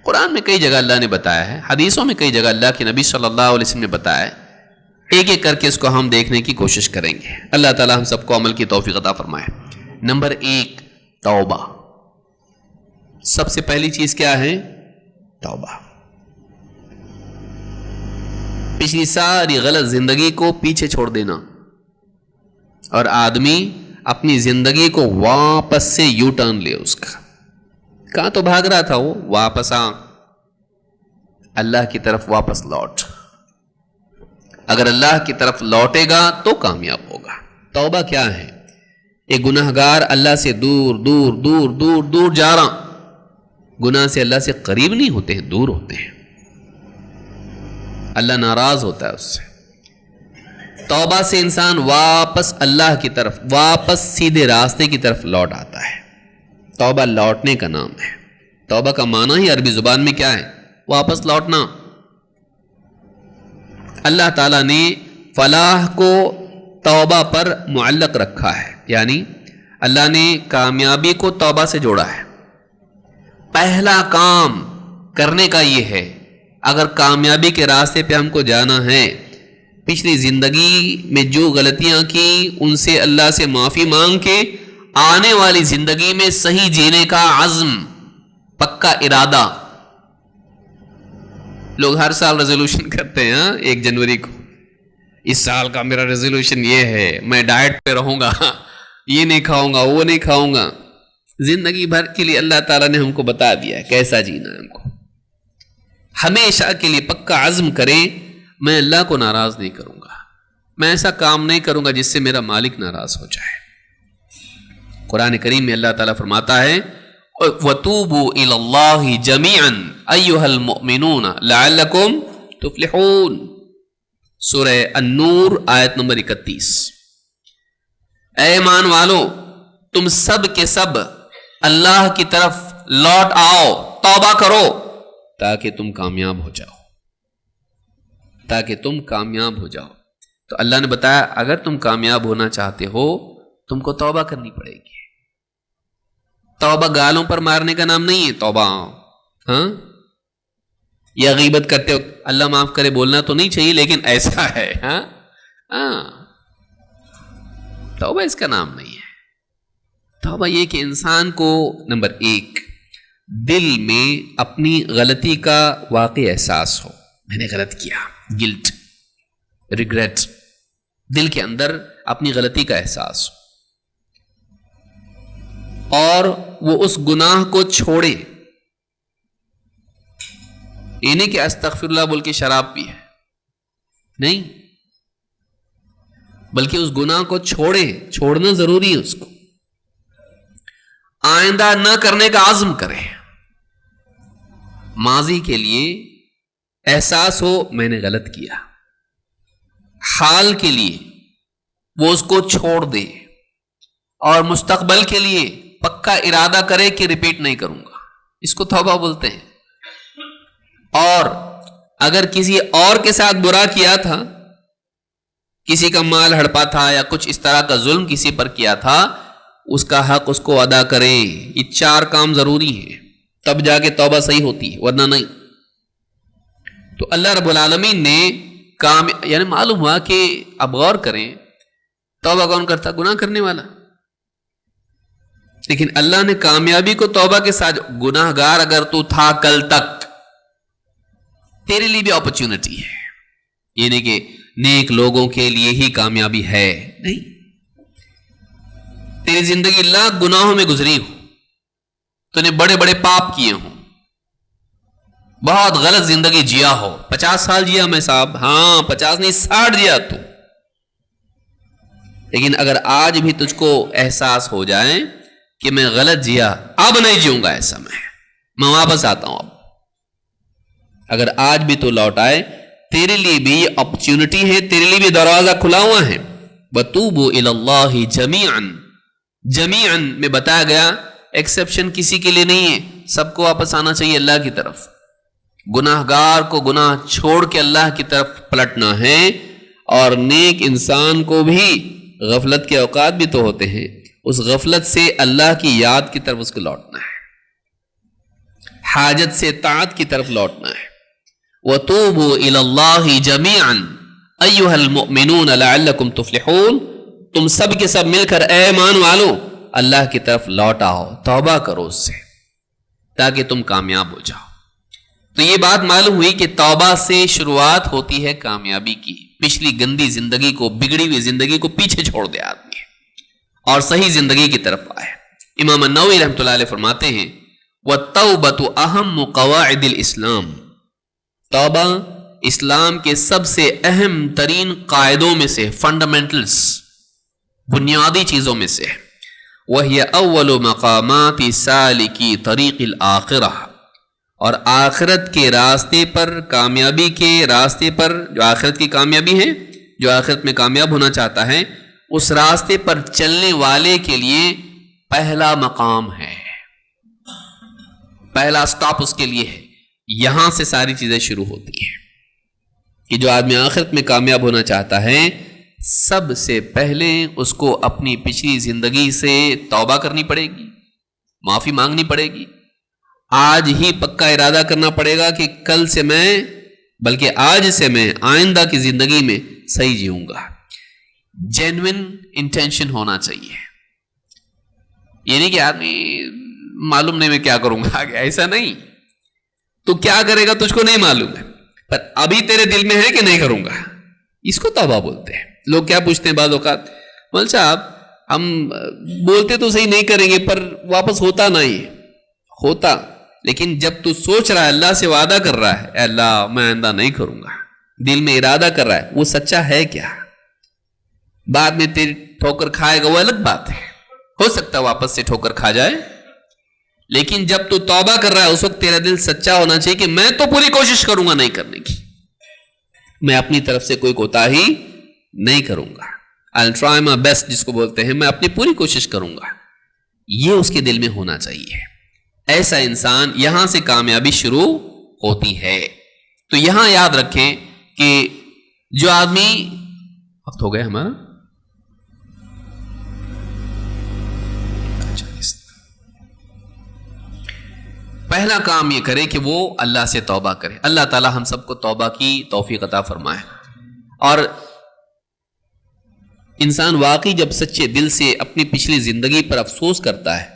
Speaker 4: قرآن میں کئی جگہ اللہ نے بتایا ہے، حدیثوں میں کئی جگہ اللہ کے نبی صلی اللہ علیہ وسلم نے بتایا ہے. ایک ایک کر کے اس کو ہم دیکھنے کی کوشش کریں گے. اللہ تعالی ہم سب کو عمل کی توفیق عطا فرمائے. نمبر 1 توبہ. سب سے پہلی چیز کیا ہے؟ توبہ. پچھلی ساری غلط زندگی کو پیچھے چھوڑ دینا اور آدمی اپنی زندگی کو واپس سے یو ٹرن لے. اس کا کہاں تو بھاگ رہا تھا وہ، واپس آ، اللہ کی طرف واپس لوٹ. اگر اللہ کی طرف لوٹے گا تو کامیاب ہوگا. توبہ کیا ہے؟ ایک گناہ گار اللہ سے دور دور دور دور دور جا رہا، گناہ سے اللہ سے قریب نہیں ہوتے ہیں، دور ہوتے ہیں. اللہ ناراض ہوتا ہے اس سے. توبہ سے انسان واپس اللہ کی طرف، واپس سیدھے راستے کی طرف لوٹ آتا ہے. توبہ لوٹنے کا نام ہے. توبہ کا معنی ہی عربی زبان میں کیا ہے؟ واپس لوٹنا. اللہ تعالیٰ نے فلاح کو توبہ پر معلق رکھا ہے، یعنی اللہ نے کامیابی کو توبہ سے جوڑا ہے. پہلا کام کرنے کا یہ ہے، اگر کامیابی کے راستے پہ ہم کو جانا ہے، پچھلی زندگی میں جو غلطیاں کی ان سے اللہ سے معافی مانگ کے آنے والی زندگی میں صحیح جینے کا عزم، پکا ارادہ. لوگ ہر سال ریزولوشن کرتے ہیں، 1 جنوری کو اس سال کا میرا ریزولوشن یہ ہے، میں ڈائٹ پہ رہوں گا، یہ نہیں کھاؤں گا، وہ نہیں کھاؤں گا. زندگی بھر کے لیے اللہ تعالیٰ نے ہم کو بتا دیا ہے کیسا جینا ہے. ہم کو ہمیشہ کے لیے پکا عزم کریں، میں اللہ کو ناراض نہیں کروں گا، میں ایسا کام نہیں کروں گا جس سے میرا مالک ناراض ہو جائے. قرآن کریم میں اللہ تعالیٰ فرماتا ہے وَتُوبُوا إِلَى اللَّهِ جَمِيعًا أَيُّهَا الْمُؤْمِنُونَ لَعَلَّكُمْ تُفْلِحُونَ. سورہ النور آیت نمبر 31. اے ایمان والو، تم سب کے سب اللہ کی طرف لوٹ آؤ، توبہ کرو تاکہ تم کامیاب ہو جاؤ، تاکہ تم کامیاب ہو جاؤ. تو اللہ نے بتایا اگر تم کامیاب ہونا چاہتے ہو تم کو توبہ کرنی پڑے گی. توبہ گالوں پر مارنے کا نام نہیں ہے. توبہ ہاں یا غیبت کرتے وقت اللہ معاف کرے بولنا تو نہیں چاہیے، لیکن ایسا ہے ہاں توبہ اس کا نام نہیں ہے. توبہ یہ کہ انسان کو نمبر 1 دل میں اپنی غلطی کا واقعی احساس ہو، میں نے غلط کیا، گلٹ، ریگریٹ، دل کے اندر اپنی غلطی کا احساس ہو اور وہ اس گناہ کو چھوڑے. یہ نہیں کہ استغفر اللہ بول کے شراب پی ہے، نہیں، بلکہ اس گناہ کو چھوڑے. چھوڑنا ضروری ہے، اس کو آئندہ نہ کرنے کا عزم کرے. ماضی کے لیے احساس ہو میں نے غلط کیا، حال کے لیے وہ اس کو چھوڑ دے اور مستقبل کے لیے پکا ارادہ کرے کہ ریپیٹ نہیں کروں گا. اس کو توبہ بولتے ہیں. اور اگر کسی اور کے ساتھ برا کیا تھا، کسی کا مال ہڑپا تھا یا کچھ اس طرح کا ظلم کسی پر کیا تھا، اس کا حق اس کو ادا کرے. یہ 4 کام ضروری ہیں، تب جا کے توبہ صحیح ہوتی ہے، ورنہ نہیں. تو اللہ رب العالمین نے یعنی معلوم ہوا کہ اب غور کریں، توبہ کون کرتا؟ گناہ کرنے والا. لیکن اللہ نے کامیابی کو توبہ کے ساتھ، گناہ گار اگر تو تھا کل تک، تیرے لیے بھی اپرچونٹی ہے. یہ نہیں کہ نیک لوگوں کے لیے ہی کامیابی ہے، نہیں. تیری زندگی لاکھ گناہوں میں گزری ہو، تو نے بڑے بڑے پاپ کیے ہوں، بہت غلط زندگی جیا ہو. 50 سال جیا میں صاحب، ہاں 50 نہیں 60 جیا تو. لیکن اگر آج بھی تجھ کو احساس ہو جائے کہ میں غلط جیا، اب نہیں جیوں گا ایسا، میں واپس آتا ہوں. اب اگر آج بھی تو لوٹ آئے، تیرے لیے بھی یہ اپرچونٹی ہے، تیرے لیے بھی دروازہ کھلا ہوا ہے. وَتُوبُوا إِلَى اللَّهِ جَمِيعًا، جمیعاً میں بتایا گیا، ایکسیپشن کسی کے لیے نہیں ہے، سب کو واپس آنا چاہیے اللہ کی طرف. گناہ گار کو گناہ چھوڑ کے اللہ کی طرف پلٹنا ہے، اور نیک انسان کو بھی غفلت کے اوقات بھی تو ہوتے ہیں، اس غفلت سے اللہ کی یاد کی طرف اس کو لوٹنا ہے، حاجت سے طاعت کی طرف لوٹنا ہے. وَتُوبُوا إِلَى اللَّهِ جَمِيعًا أَيُّهَا الْمُؤْمِنُونَ لَعَلَّكُمْ تُفْلِحُونَ. تم سب کے سب مل کر اے ایمان والو اللہ کی طرف لوٹ آؤ، توبہ کرو اس سے تاکہ تم کامیاب ہو جاؤ۔ تو یہ بات معلوم ہوئی کہ توبہ سے شروعات ہوتی ہے کامیابی کی۔ پچھلی گندی زندگی کو، بگڑی ہوئی زندگی کو پیچھے چھوڑ دے آدمی اور صحیح زندگی کی طرف آئے۔ امام النووی رحمۃ اللہ علیہ فرماتے ہیں وَالتَّوْبَةُ أَهَمُّ قَوَاعِدِ الْإِسْلَامِ، توبہ اسلام کے سب سے اہم ترین قاعدوں میں سے، فنڈامنٹلز، بنیادی چیزوں میں سے۔ وَهِيَ أَوَّلُ مَقَامَاتِ سَالِكِ طَرِيقِ الْآخِرَةِ، اور آخرت کے راستے پر، کامیابی کے راستے پر، جو آخرت کی کامیابی ہے، جو آخرت میں کامیاب ہونا چاہتا ہے، اس راستے پر چلنے والے کے لیے پہلا مقام ہے، پہلا سٹاپ اس کے لیے ہے۔ یہاں سے ساری چیزیں شروع ہوتی ہیں کہ جو آدمی آخرت میں کامیاب ہونا چاہتا ہے، سب سے پہلے اس کو اپنی پچھلی زندگی سے توبہ کرنی پڑے گی، معافی مانگنی پڑے گی۔ آج ہی پکا ارادہ کرنا پڑے گا کہ کل سے میں، بلکہ آج سے میں آئندہ کی زندگی میں صحیح جیوں گا۔ جینوئن انٹینشن ہونا چاہیے، یہ نہیں کہ آدمی معلوم نہیں میں کیا کروں گا آگے، ایسا نہیں۔ تو کیا کرے گا تجھ کو نہیں معلوم ہے، پر ابھی تیرے دل میں ہے کہ نہیں کروں گا، اس کو توبہ بولتے ہیں۔ لوگ کیا پوچھتے ہیں بعض اوقات، مول صاحب ہم بولتے تو صحیح نہیں کریں گے پر واپس ہوتا نہیں ہوتا، لیکن جب تو سوچ رہا ہے، اللہ سے وعدہ کر رہا ہے، اے اللہ میں آئندہ نہیں کروں گا، دل میں ارادہ کر رہا ہے، وہ سچا ہے کیا؟ بعد میں تیری ٹھوکر کھائے گا وہ الگ بات ہے، ہو سکتا ہے واپس سے ٹھوکر کھا جائے، لیکن جب تو توبہ کر رہا ہے اس وقت تیرا دل سچا ہونا چاہیے کہ میں تو پوری کوشش کروں گا نہیں کرنے کی، میں اپنی طرف سے کوئی کوتاہی نہیں کروں گا، I'll try my best جس کو بولتے ہیں، میں اپنی پوری کوشش کروں گا، یہ اس کے دل میں ہونا چاہیے۔ ایسا انسان، یہاں سے کامیابی شروع ہوتی ہے۔ تو یہاں یاد رکھیں کہ جو آدمی، وقت ہو گیا ہمارا، پہلا کام یہ کرے کہ وہ اللہ سے توبہ کرے۔ اللہ تعالی ہم سب کو توبہ کی توفیق عطا فرمائے۔ اور انسان واقعی جب سچے دل سے اپنی پچھلی زندگی پر افسوس کرتا ہے،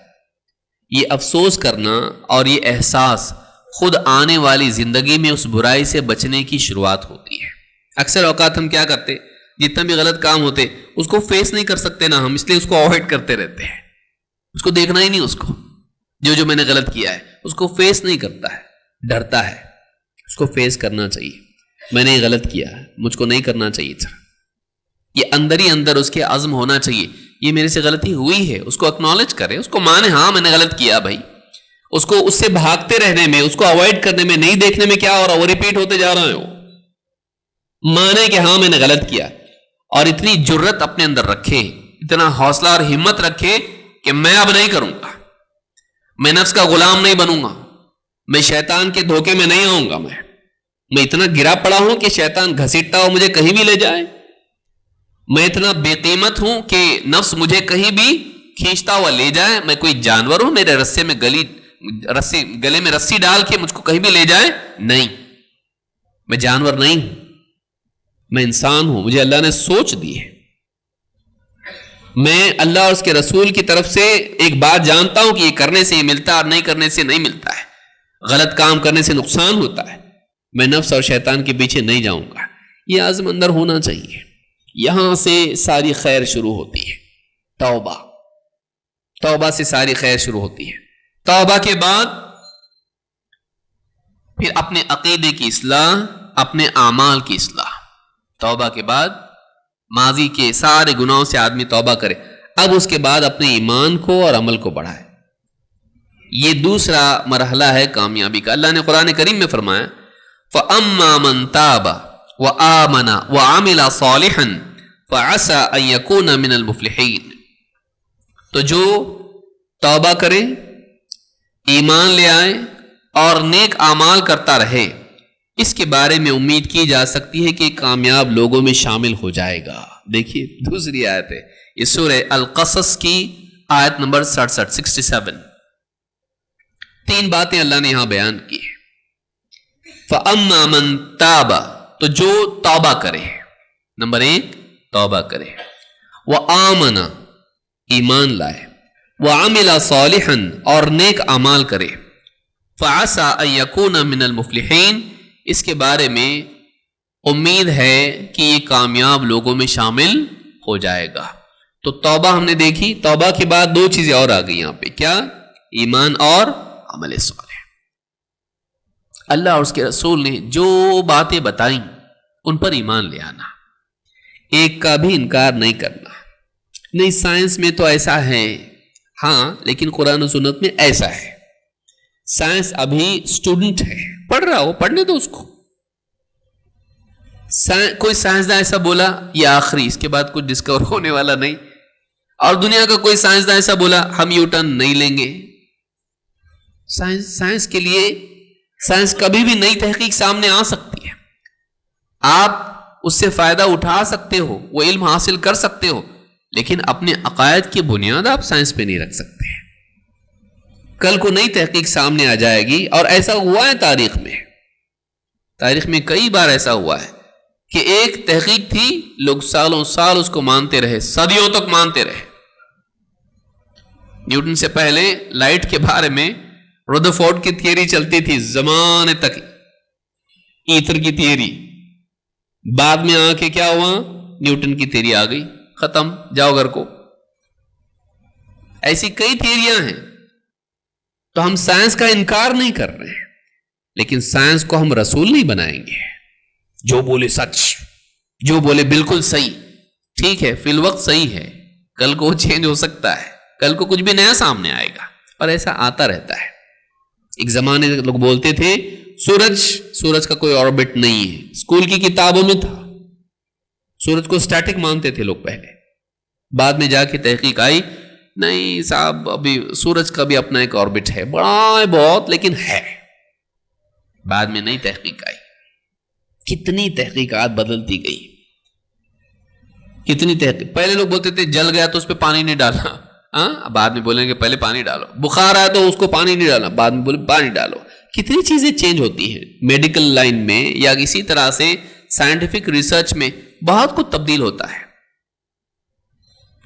Speaker 4: یہ افسوس کرنا اور یہ احساس خود آنے والی زندگی میں اس برائی سے بچنے کی شروعات ہوتی ہے۔ اکثر اوقات ہم کیا کرتے، جتنا بھی غلط کام ہوتے اس کو فیس نہیں کر سکتے نا ہم، اس لیے اس کو اوائڈ کرتے رہتے ہیں، اس کو دیکھنا ہی نہیں، اس کو جو میں نے غلط کیا ہے اس کو فیس نہیں کرتا ہے، ڈرتا ہے۔ اس کو فیس کرنا چاہیے، میں نے غلط کیا ہے، مجھ کو نہیں کرنا چاہیے تھا، یہ اندر ہی اندر اس کے عزم ہونا چاہیے، یہ میرے سے غلطی ہوئی ہے، اس کو اکنالج کرے، اس کو مانے ہاں میں نے غلط کیا بھائی، اس کو اس سے بھاگتے رہنے میں، اس کو اوائڈ کرنے میں، نہیں دیکھنے میں کیا ہو رہا، وہ ریپیٹ ہوتے جا رہا ہے، وہ مانے کہ ہاں میں نے غلط کیا، اور اتنی جرت اپنے اندر رکھے، اتنا حوصلہ اور ہمت رکھے کہ میں اب نہیں کروں گا، میں نفس کا غلام نہیں بنوں گا، میں شیطان کے دھوکے میں نہیں آؤں گا، میں اتنا گرا پڑا ہوں کہ شیطان گھسیٹتا ہو مجھے کہیں بھی لے جائے، میں اتنا بے قیمت ہوں کہ نفس مجھے کہیں بھی کھینچتا ہوا لے جائے، میں کوئی جانور ہوں میرے رسے میں گلے میں رسی ڈال کے مجھ کو کہیں بھی لے جائے، نہیں، میں جانور نہیں ہوں، میں انسان ہوں، مجھے اللہ نے سوچ دی ہے، میں اللہ اور اس کے رسول کی طرف سے ایک بات جانتا ہوں کہ یہ کرنے سے یہ ملتا ہے اور نہیں کرنے سے نہیں ملتا ہے، غلط کام کرنے سے نقصان ہوتا ہے، میں نفس اور شیطان کے پیچھے نہیں جاؤں گا، یہ عزم اندر ہونا چاہیے۔ یہاں سے ساری خیر شروع ہوتی ہے، توبہ سے ساری خیر شروع ہوتی ہے۔ توبہ کے بعد پھر اپنے عقیدے کی اصلاح، اپنے اعمال کی اصلاح۔ توبہ کے بعد ماضی کے سارے گناہوں سے آدمی توبہ کرے، اب اس کے بعد اپنے ایمان کو اور عمل کو بڑھائے، یہ دوسرا مرحلہ ہے کامیابی کا۔ اللہ نے قرآن کریم میں فرمایا فَأَمَّا مَن تَابَ وَآمَنَ وَعَمِلَ صَالِحًا فَعَسَىٰ أَن يَكُونَ مِنَ الْمُفْلِحِينَ، تو جو توبہ کرے، ایمان لے آئے اور نیک اعمال کرتا رہے، اس کے بارے میں امید کی جا سکتی ہے کہ کامیاب لوگوں میں شامل ہو جائے گا۔ دیکھیے دوسری آیت ہے، یہ سورہ القصص کی آیت نمبر 67۔ تین باتیں اللہ نے یہاں بیان کی ہیں۔ فَأَمَّا مَن تَابَ، تو جو توبہ کرے، نمبر 1 توبہ کرے، وَآمَنَ ایمان لائے، وَعَمِلَ صَالِحًا اور نیک اعمال کرے، فَعَسَىٰ أَن يَكُونَ مِنَ الْمُفْلِحِينَ اس کے بارے میں امید ہے کہ یہ کامیاب لوگوں میں شامل ہو جائے گا۔ تو توبہ ہم نے دیکھی، توبہ کے بعد دو چیزیں اور آ گئی یہاں پہ، کیا؟ ایمان اور عمل صالح۔ اللہ اور اس کے رسول نے جو باتیں بتائیں ان پر ایمان لے آنا، ایک کا بھی انکار نہیں کرنا۔ نہیں سائنس میں تو ایسا ہے، ہاں لیکن قرآن و سنت میں ایسا ہے۔ سائنس ابھی اسٹوڈنٹ ہے، پڑھ رہا ہو، پڑھنے دو اس کو۔ کوئی سائنسداں ایسا بولا یہ آخری، اس کے بعد کچھ ڈسکور ہونے والا نہیں۔ اور دنیا کا کوئی سائنسداں ایسا بولا ہم یو ٹرن نہیں لیں گے۔ سائنس کے لیے سائنس کبھی بھی نئی تحقیق سامنے آ سکتی ہے، آپ اس سے فائدہ اٹھا سکتے ہو، وہ علم حاصل کر سکتے ہو، لیکن اپنے عقائد کی بنیاد آپ سائنس پہ نہیں رکھ سکتے۔ کل کو نئی تحقیق سامنے آ جائے گی، اور ایسا ہوا ہے تاریخ میں کئی بار ایسا ہوا ہے کہ ایک تحقیق تھی، لوگ سالوں سال اس کو مانتے رہے، صدیوں تک مانتے رہے۔ نیوٹن سے پہلے لائٹ کے بارے میں رودرفورڈ کی تھیوری چلتی تھی زمانے تک، ایتھر کی تھیوری۔ بعد میں آ کے کیا ہوا؟ نیوٹن کی تھیوری آ گئی، ختم، جاؤ گھر کو۔ ایسی کئی تھیوریاں ہیں۔ تو ہم سائنس کا انکار نہیں کر رہے ہیں، لیکن سائنس کو ہم رسول نہیں بنائیں گے۔ جو بولے سچ، جو بولے بالکل صحیح، ٹھیک ہے فی الوقت صحیح ہے، کل کو چینج ہو سکتا ہے، کل کو کچھ بھی نیا سامنے آئے گا، اور ایسا آتا رہتا ہے۔ ایک زمانے لوگ بولتے تھے سورج کا کوئی آربٹ نہیں ہے، اسکول کی کتابوں میں تھا، سورج کو سٹیٹک مانتے تھے لوگ پہلے، بعد میں جا کے تحقیق آئی نہیں صاحب ابھی سورج کا بھی اپنا ایک آربٹ ہے، بڑا ہے بہت لیکن ہے۔ بعد میں نئی تحقیق آئی، کتنی تحقیقات بدلتی گئی، کتنی تحقیق۔ پہلے لوگ بولتے تھے جل گیا تو اس پہ پانی نہیں ڈالنا، ہاں بعد میں بولیں گے پہلے پانی ڈالو، بخار آیا تو اس کو پانی نہیں ڈالنا، بعد میں بولے پانی ڈالو۔ کتنی چیزیں چینج ہوتی ہیں میڈیکل لائن میں یا اسی طرح سے سائنٹیفک ریسرچ میں، بہت کچھ تبدیل ہوتا ہے۔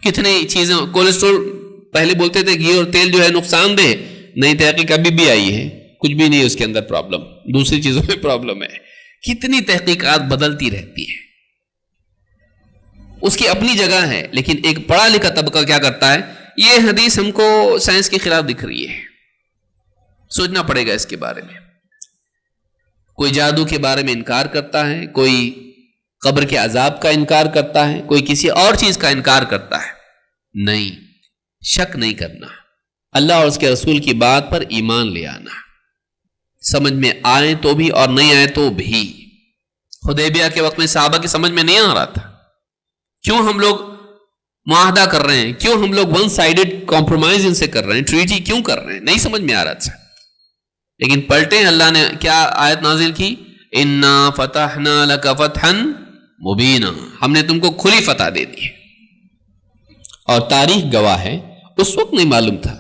Speaker 4: کتنی چیزیں، کولیسٹرول پہلے بولتے تھے گھی اور تیل جو ہے نقصان دہ، نئی تحقیق ابھی بھی آئی ہے، کچھ بھی نہیں اس کے اندر پرابلم، دوسری چیزوں میں پرابلم ہے۔ کتنی تحقیقات بدلتی رہتی ہے، اس کی اپنی جگہ ہے، لیکن ایک پڑھا لکھا طبقہ کیا کرتا ہے، یہ حدیث ہم کو سائنس کے خلاف دکھ رہی ہے، سوچنا پڑے گا اس کے بارے میں۔ کوئی جادو کے بارے میں انکار کرتا ہے، کوئی قبر کے عذاب کا انکار کرتا ہے، کوئی کسی اور چیز کا انکار کرتا ہے۔ نہیں، شک نہیں کرنا، اللہ اور اس کے رسول کی بات پر ایمان لے آنا، سمجھ میں آئے تو بھی اور نہیں آئے تو بھی۔ حدیبیہ کے وقت میں صحابہ کی سمجھ میں نہیں آ رہا تھا، کیوں ہم لوگ معاہدہ کر رہے ہیں، کیوں ہم لوگ ون سائیڈڈ کمپرومائز ان سے کر رہے ہیں، ٹریٹی کیوں کر رہے ہیں، نہیں سمجھ میں آ رہا تھا۔ لیکن پلٹے اللہ نے کیا آیت نازل کی، انا فتحنا لک فتحا مبینا، ہم نے تم کو کھلی فتح دے دی۔ اور تاریخ گواہ ہے، اس وقت نہیں معلوم تھا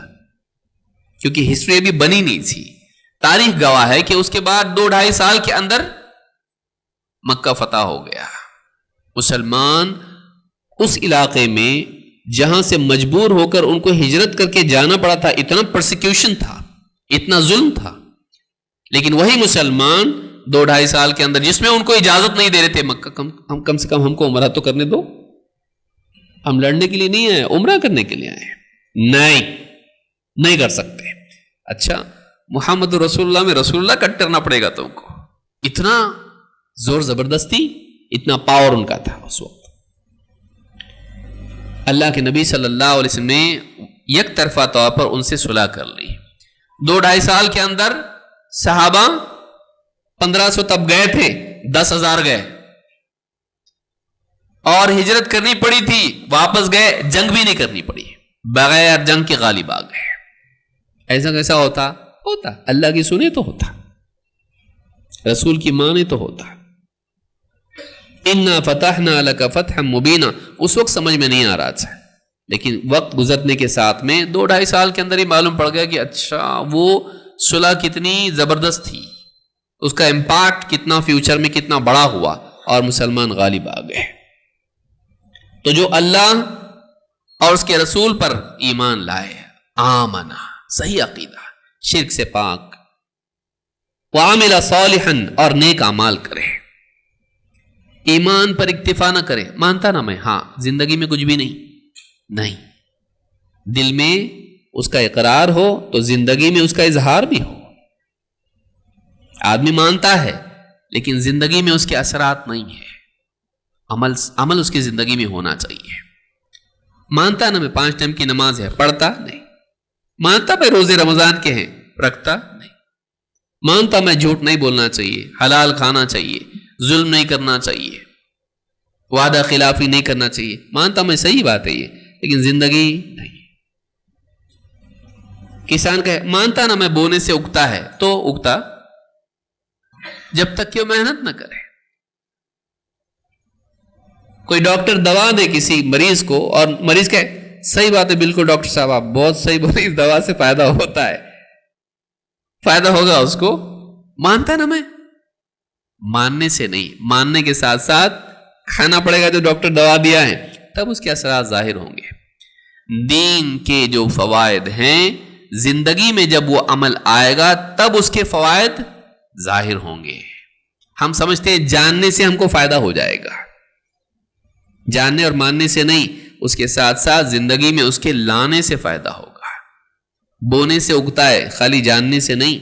Speaker 4: کیونکہ ہسٹری ابھی بنی نہیں تھی، تاریخ گواہ ہے کہ اس کے بعد 2-2.5 سال کے اندر مکہ فتح ہو گیا۔ مسلمان اس علاقے میں جہاں سے مجبور ہو کر ان کو ہجرت کر کے جانا پڑا تھا، اتنا پرسیکیوشن تھا، اتنا ظلم تھا، لیکن وہی مسلمان 2-2.5 سال کے اندر، جس میں ان کو اجازت نہیں دے رہے تھے مکہ، کم سے کم ہم کو عمرہ تو کرنے دو، ہم لڑنے کے لیے نہیں آئے، عمرہ کرنے کے لیے آئے، نہیں کر سکتے۔ اچھا محمد رسول اللہ میں رسول اللہ کٹ کرنا پڑے گا تم کو، اتنا زور زبردستی، اتنا پاور ان کا تھا اس وقت۔ اللہ کے نبی صلی اللہ علیہ وسلم نے یک طرفہ طور پر ان سے صلح کر لی۔ 2-2.5 سال کے اندر صحابہ 1500 تب گئے تھے، 10,000 گئے، اور ہجرت کرنی پڑی تھی، واپس گئے، جنگ بھی نہیں کرنی پڑی، بغیر جنگ کے غالب آ گئے۔ ایسا کیسا ہوتا؟ اللہ کی سنے تو ہوتا، رسول کی مانے تو ہوتا۔ انا فتحنا لک فتحا مبینا اس وقت سمجھ میں نہیں آ رہا تھا، لیکن وقت گزرنے کے ساتھ میں 2-2.5 سال کے اندر ہی معلوم پڑ گیا کہ اچھا وہ صلح کتنی زبردست تھی، اس کا امپیکٹ کتنا فیوچر میں کتنا بڑا ہوا، اور مسلمان غالب آ گئے۔ تو جو اللہ اور اس کے رسول پر ایمان لائے، آمنا صحیح عقیدہ، شرک سے پاک، وعمل صالحا اور نیک اعمال کرے، ایمان پر اکتفا نہ کرے، مانتا نہ میں، ہاں زندگی میں کچھ بھی نہیں، دل میں اس کا اقرار ہو تو زندگی میں اس کا اظہار بھی ہو۔ آدمی مانتا ہے لیکن زندگی میں اس کے اثرات نہیں ہے، عمل اس کی زندگی میں ہونا چاہیے۔ مانتا نہ میں 5 ٹائم کی نماز ہے، پڑھتا نہیں، مانتا میں روزے رمضان کے ہیں، رکھتا نہیں، مانتا میں جھوٹ نہیں بولنا چاہیے، حلال کھانا چاہیے، ظلم نہیں کرنا چاہیے، وعدہ خلافی نہیں کرنا چاہیے، مانتا میں صحیح بات ہے یہ، لیکن زندگی نہیں۔ کسان کہ مانتا نہ میں بونے سے اگتا ہے، تو اگتا جب تک کہ وہ محنت نہ کرے۔ کوئی ڈاکٹر دوا دے کسی مریض کو اور مریض کہے صحیح بات ہے، بالکل ڈاکٹر صاحب آپ بہت صحیح بولے، اس دوا سے فائدہ ہوتا ہے، فائدہ ہوگا اس کو، مانتا نا میں، ماننے سے نہیں، ماننے کے ساتھ ساتھ کھانا پڑے گا جو ڈاکٹر دوا دیا ہے، تب اس کے اثرات ظاہر ہوں گے۔ دین کے جو فوائد ہیں زندگی میں جب وہ عمل آئے گا تب اس کے فوائد ظاہر ہوں گے۔ ہم سمجھتے ہیں جاننے سے ہم کو فائدہ ہو جائے گا، جاننے اور ماننے سے نہیں، اس کے ساتھ ساتھ زندگی میں اس کے لانے سے فائدہ ہوگا۔ بونے سے اگتا ہے، خالی جاننے سے نہیں۔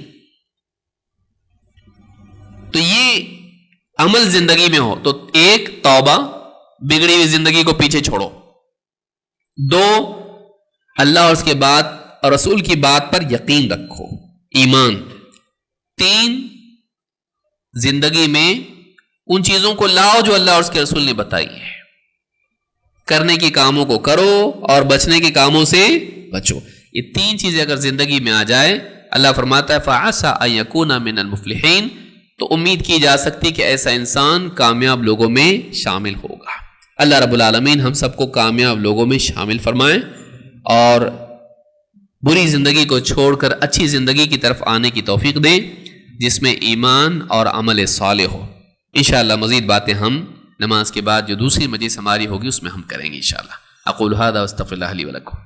Speaker 4: تو یہ عمل زندگی میں ہو تو 1 توبہ، بگڑی ہوئی زندگی کو پیچھے چھوڑو، 2 اللہ اور اس کے بعد اور رسول کی بات پر یقین رکھو، ایمان، 3 زندگی میں ان چیزوں کو لاؤ جو اللہ اور اس کے رسول نے بتائی ہے، کرنے کے کاموں کو کرو اور بچنے کے کاموں سے بچو۔ یہ 3 چیزیں اگر زندگی میں آ جائے، اللہ فرماتا ہے فَعَسَىٰ أَن يَكُونَ مِنَ الْمُفْلِحِينَ، تو امید کی جا سکتی کہ ایسا انسان کامیاب لوگوں میں شامل ہوگا۔ اللہ رب العالمین ہم سب کو کامیاب لوگوں میں شامل فرمائیں اور بری زندگی کو چھوڑ کر اچھی زندگی کی طرف آنے کی توفیق دیں جس میں ایمان اور عمل صالح ہو۔ انشاءاللہ مزید باتیں ہم نماز کے بعد جو دوسری مجلس ہماری ہوگی اس میں ہم کریں گے انشاءاللہ۔ اقول ھذا واستغفر اللہ لی ولکم۔